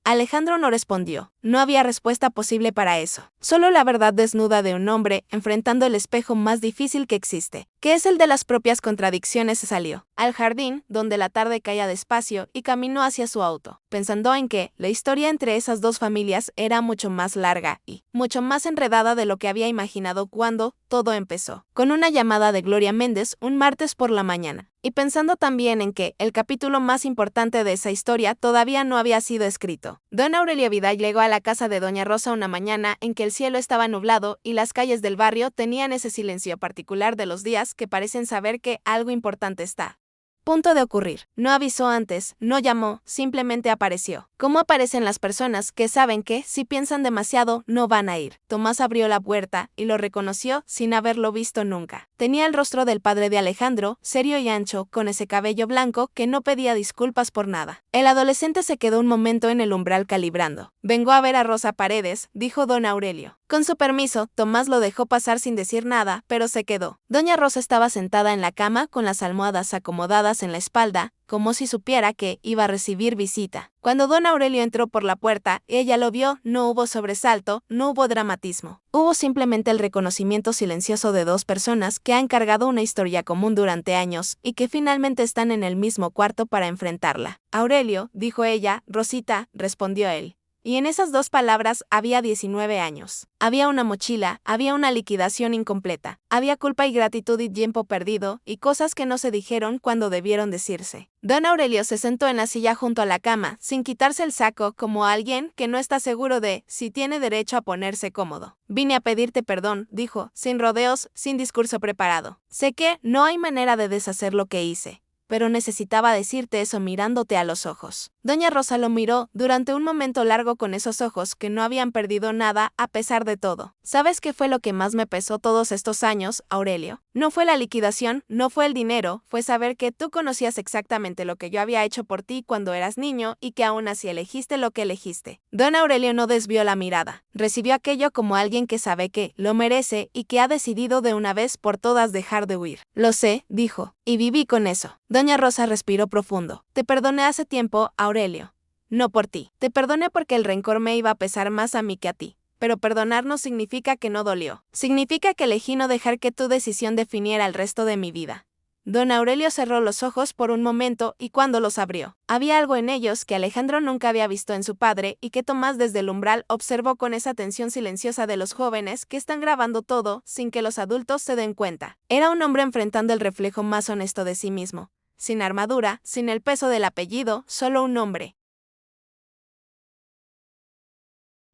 Alejandro no respondió. No había respuesta posible para eso. Solo la verdad desnuda de un hombre enfrentando el espejo más difícil que existe, que es el de las propias contradicciones. Se salió al jardín, donde la tarde caía despacio, y caminó hacia su auto, pensando en que la historia entre esas dos familias era mucho más larga y mucho más enredada de lo que había imaginado cuando todo empezó, con una llamada de Gloria Méndez un martes por la mañana. Y pensando también en que el capítulo más importante de esa historia todavía no había sido escrito. Don Aurelio Vidal llegó a la casa de doña Rosa una mañana en que el cielo estaba nublado y las calles del barrio tenían ese silencio particular de los días que parecen saber que algo importante está punto de ocurrir. No avisó antes, no llamó, simplemente apareció. Como aparecen las personas que saben que, si piensan demasiado, no van a ir. Tomás abrió la puerta y lo reconoció sin haberlo visto nunca. Tenía el rostro del padre de Alejandro, serio y ancho, con ese cabello blanco que no pedía disculpas por nada. El adolescente se quedó un momento en el umbral calibrando. Vengo a ver a Rosa Paredes, dijo don Aurelio. Con su permiso, Tomás lo dejó pasar sin decir nada, pero se quedó. Doña Rosa estaba sentada en la cama con las almohadas acomodadas en la espalda, como si supiera que iba a recibir visita. Cuando don Aurelio entró por la puerta, ella lo vio, no hubo sobresalto, no hubo dramatismo. Hubo simplemente el reconocimiento silencioso de dos personas que han cargado una historia común durante años y que finalmente están en el mismo cuarto para enfrentarla. Aurelio, dijo ella. Rosita, respondió él. Y en esas dos palabras había 19 años. Había una mochila, había una liquidación incompleta, había culpa y gratitud y tiempo perdido, y cosas que no se dijeron cuando debieron decirse. Don Aurelio se sentó en la silla junto a la cama, sin quitarse el saco, como alguien que no está seguro de si tiene derecho a ponerse cómodo. Vine a pedirte perdón, dijo, sin rodeos, sin discurso preparado. Sé que no hay manera de deshacer lo que hice, pero necesitaba decirte eso mirándote a los ojos. Doña Rosa lo miró durante un momento largo con esos ojos que no habían perdido nada a pesar de todo. ¿Sabes qué fue lo que más me pesó todos estos años, Aurelio? No fue la liquidación, no fue el dinero, fue saber que tú conocías exactamente lo que yo había hecho por ti cuando eras niño y que aún así elegiste lo que elegiste. Don Aurelio no desvió la mirada. Recibió aquello como alguien que sabe que lo merece y que ha decidido de una vez por todas dejar de huir. Lo sé, dijo, y viví con eso. Doña Rosa respiró profundo. Te perdoné hace tiempo, Aurelio. No por ti. Te perdoné porque el rencor me iba a pesar más a mí que a ti. Pero perdonar no significa que no dolió. Significa que elegí no dejar que tu decisión definiera el resto de mi vida. Don Aurelio cerró los ojos por un momento y cuando los abrió, había algo en ellos que Alejandro nunca había visto en su padre y que Tomás desde el umbral observó con esa atención silenciosa de los jóvenes que están grabando todo sin que los adultos se den cuenta. Era un hombre enfrentando el reflejo más honesto de sí mismo. Sin armadura, sin el peso del apellido, solo un hombre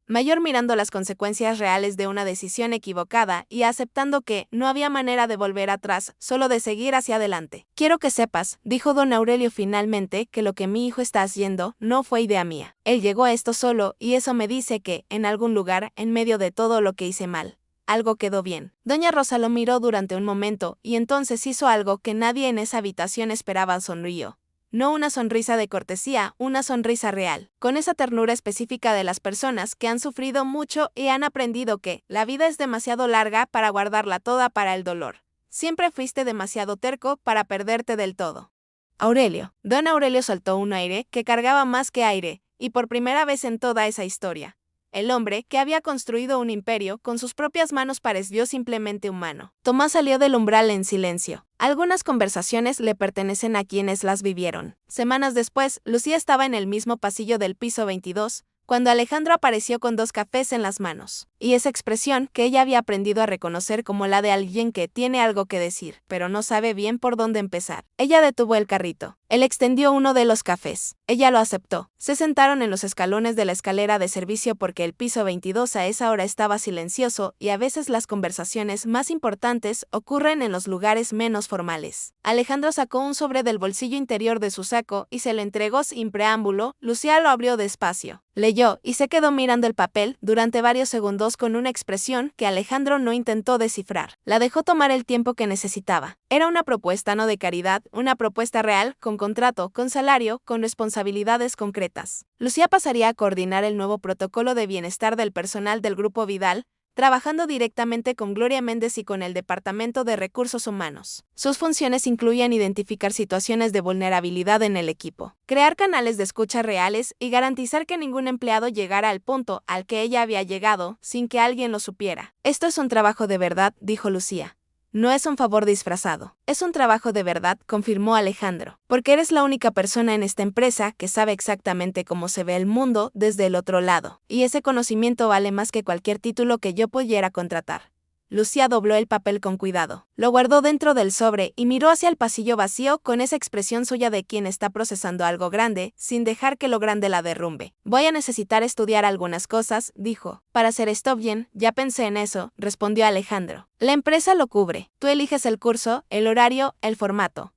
mayor mirando las consecuencias reales de una decisión equivocada y aceptando que no había manera de volver atrás, solo de seguir hacia adelante. Quiero que sepas, dijo don Aurelio finalmente, que lo que mi hijo está haciendo no fue idea mía. Él llegó a esto solo y eso me dice que, en algún lugar, en medio de todo lo que hice mal, algo quedó bien. Doña Rosa lo miró durante un momento y entonces hizo algo que nadie en esa habitación esperaba. Sonrió. No una sonrisa de cortesía, una sonrisa real, con esa ternura específica de las personas que han sufrido mucho y han aprendido que la vida es demasiado larga para guardarla toda para el dolor. Siempre fuiste demasiado terco para perderte del todo. Aurelio. Don Aurelio soltó un aire que cargaba más que aire, y por primera vez en toda esa historia, el hombre que había construido un imperio con sus propias manos pareció simplemente humano. Tomás salió del umbral en silencio. Algunas conversaciones le pertenecen a quienes las vivieron. Semanas después, Lucía estaba en el mismo pasillo del piso 22, cuando Alejandro apareció con 2 cafés en las manos, y esa expresión que ella había aprendido a reconocer como la de alguien que tiene algo que decir, pero no sabe bien por dónde empezar. Ella detuvo el carrito. Él extendió uno de los cafés. Ella lo aceptó. Se sentaron en los escalones de la escalera de servicio porque el piso 22 a esa hora estaba silencioso y a veces las conversaciones más importantes ocurren en los lugares menos formales. Alejandro sacó un sobre del bolsillo interior de su saco y se lo entregó sin preámbulo. Lucía lo abrió despacio. Leyó y se quedó mirando el papel durante varios segundos con una expresión que Alejandro no intentó descifrar. La dejó tomar el tiempo que necesitaba. Era una propuesta no de caridad, una propuesta real, con contrato, con salario, con responsabilidades concretas. Lucía pasaría a coordinar el nuevo protocolo de bienestar del personal del Grupo Vidal, trabajando directamente con Gloria Méndez y con el Departamento de Recursos Humanos. Sus funciones incluían identificar situaciones de vulnerabilidad en el equipo, crear canales de escucha reales y garantizar que ningún empleado llegara al punto al que ella había llegado sin que alguien lo supiera. Esto es un trabajo de verdad, dijo Lucía. No es un favor disfrazado. Es un trabajo de verdad, confirmó Alejandro, porque eres la única persona en esta empresa que sabe exactamente cómo se ve el mundo desde el otro lado, y ese conocimiento vale más que cualquier título que yo pudiera contratar. Lucía dobló el papel con cuidado, lo guardó dentro del sobre y miró hacia el pasillo vacío con esa expresión suya de quien está procesando algo grande, sin dejar que lo grande la derrumbe. Voy a necesitar estudiar algunas cosas, dijo. Para hacer esto bien, ya pensé en eso, respondió Alejandro. La empresa lo cubre. Tú eliges el curso, el horario, el formato.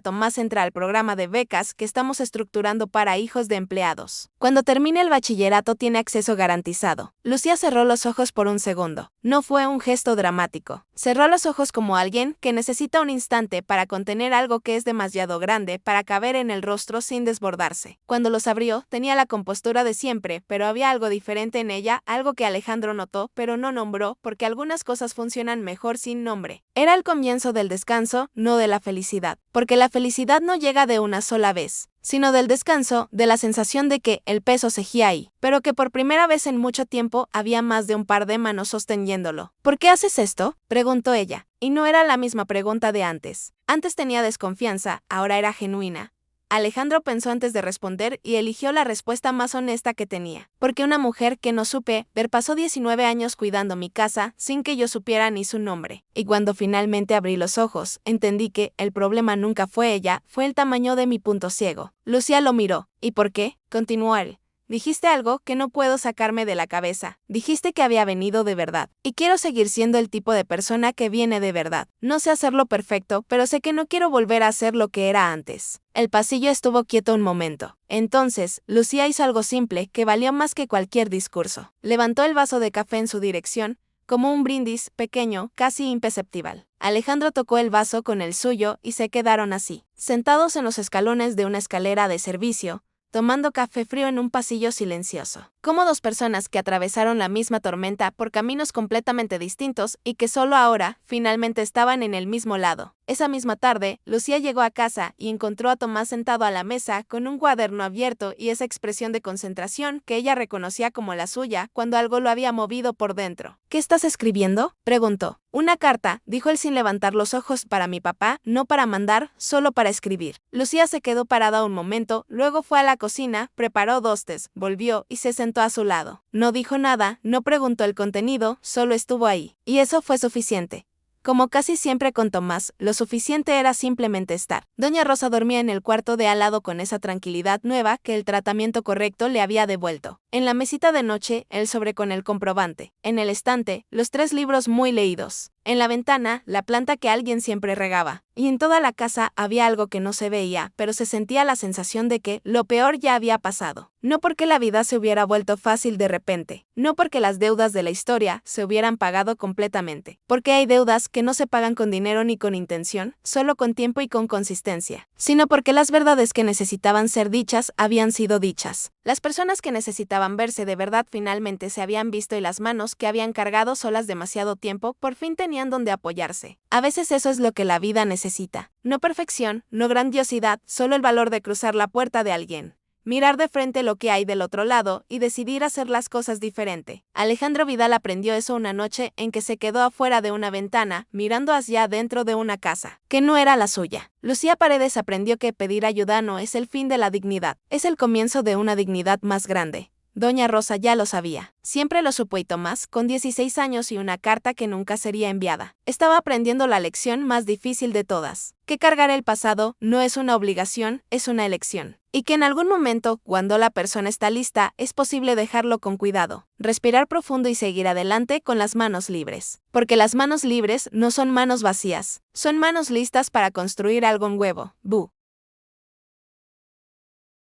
Tomás entra al programa de becas que estamos estructurando para hijos de empleados. Cuando termine el bachillerato tiene acceso garantizado. Lucía cerró los ojos por un segundo. No fue un gesto dramático. Cerró los ojos como alguien que necesita un instante para contener algo que es demasiado grande para caber en el rostro sin desbordarse. Cuando los abrió, tenía la compostura de siempre, pero había algo diferente en ella, algo que Alejandro notó, pero no nombró, porque algunas cosas funcionan mejor sin nombre. Era el comienzo del descanso, no de la felicidad. Porque la felicidad no llega de una sola vez, sino del descanso, de la sensación de que el peso seguía ahí, pero que por primera vez en mucho tiempo había más de un par de manos sosteniéndolo. ¿Por qué haces esto?, preguntó ella, y no era la misma pregunta de antes. Antes tenía desconfianza, ahora era genuina. Alejandro pensó antes de responder y eligió la respuesta más honesta que tenía. Porque una mujer que no supe ver pasó 19 años cuidando mi casa sin que yo supiera ni su nombre. Y cuando finalmente abrí los ojos, entendí que el problema nunca fue ella, fue el tamaño de mi punto ciego. Lucía lo miró. ¿Y por qué? Continuó él. Dijiste algo que no puedo sacarme de la cabeza. Dijiste que había venido de verdad. Y quiero seguir siendo el tipo de persona que viene de verdad. No sé hacerlo perfecto, pero sé que no quiero volver a ser lo que era antes. El pasillo estuvo quieto un momento. Entonces, Lucía hizo algo simple que valió más que cualquier discurso. Levantó el vaso de café en su dirección, como un brindis, pequeño, casi imperceptible. Alejandro tocó el vaso con el suyo y se quedaron así, sentados en los escalones de una escalera de servicio, tomando café frío en un pasillo silencioso. Como dos personas que atravesaron la misma tormenta por caminos completamente distintos y que solo ahora, finalmente estaban en el mismo lado. Esa misma tarde, Lucía llegó a casa y encontró a Tomás sentado a la mesa con un cuaderno abierto y esa expresión de concentración que ella reconocía como la suya cuando algo lo había movido por dentro. ¿Qué estás escribiendo?, preguntó. Una carta, dijo él sin levantar los ojos, para mi papá, no para mandar, solo para escribir. Lucía se quedó parada un momento, luego fue a la cocina, preparó 2 tés, volvió y se sentó a su lado. No dijo nada, no preguntó el contenido, solo estuvo ahí. Y eso fue suficiente. Como casi siempre con Tomás, lo suficiente era simplemente estar. Doña Rosa dormía en el cuarto de al lado con esa tranquilidad nueva que el tratamiento correcto le había devuelto. En la mesita de noche, el sobre con el comprobante. En el estante, los 3 libros muy leídos. En la ventana, la planta que alguien siempre regaba. Y en toda la casa había algo que no se veía, pero se sentía la sensación de que lo peor ya había pasado. No porque la vida se hubiera vuelto fácil de repente, no porque las deudas de la historia se hubieran pagado completamente, porque hay deudas que no se pagan con dinero ni con intención, solo con tiempo y con consistencia, sino porque las verdades que necesitaban ser dichas habían sido dichas. Las personas que necesitaban verse de verdad finalmente se habían visto y las manos que habían cargado solas demasiado tiempo por fin tenían donde apoyarse. A veces eso es lo que la vida necesita. No perfección, no grandiosidad, solo el valor de cruzar la puerta de alguien. Mirar de frente lo que hay del otro lado y decidir hacer las cosas diferente. Alejandro Vidal aprendió eso una noche en que se quedó afuera de una ventana, mirando hacia adentro de una casa, que no era la suya. Lucía Paredes aprendió que pedir ayuda no es el fin de la dignidad, es el comienzo de una dignidad más grande. Doña Rosa ya lo sabía. Siempre lo supo y Tomás, con 16 años y una carta que nunca sería enviada, estaba aprendiendo la lección más difícil de todas. Que cargar el pasado no es una obligación, es una elección. Y que en algún momento, cuando la persona está lista, es posible dejarlo con cuidado, respirar profundo y seguir adelante con las manos libres. Porque las manos libres no son manos vacías, son manos listas para construir algo nuevo.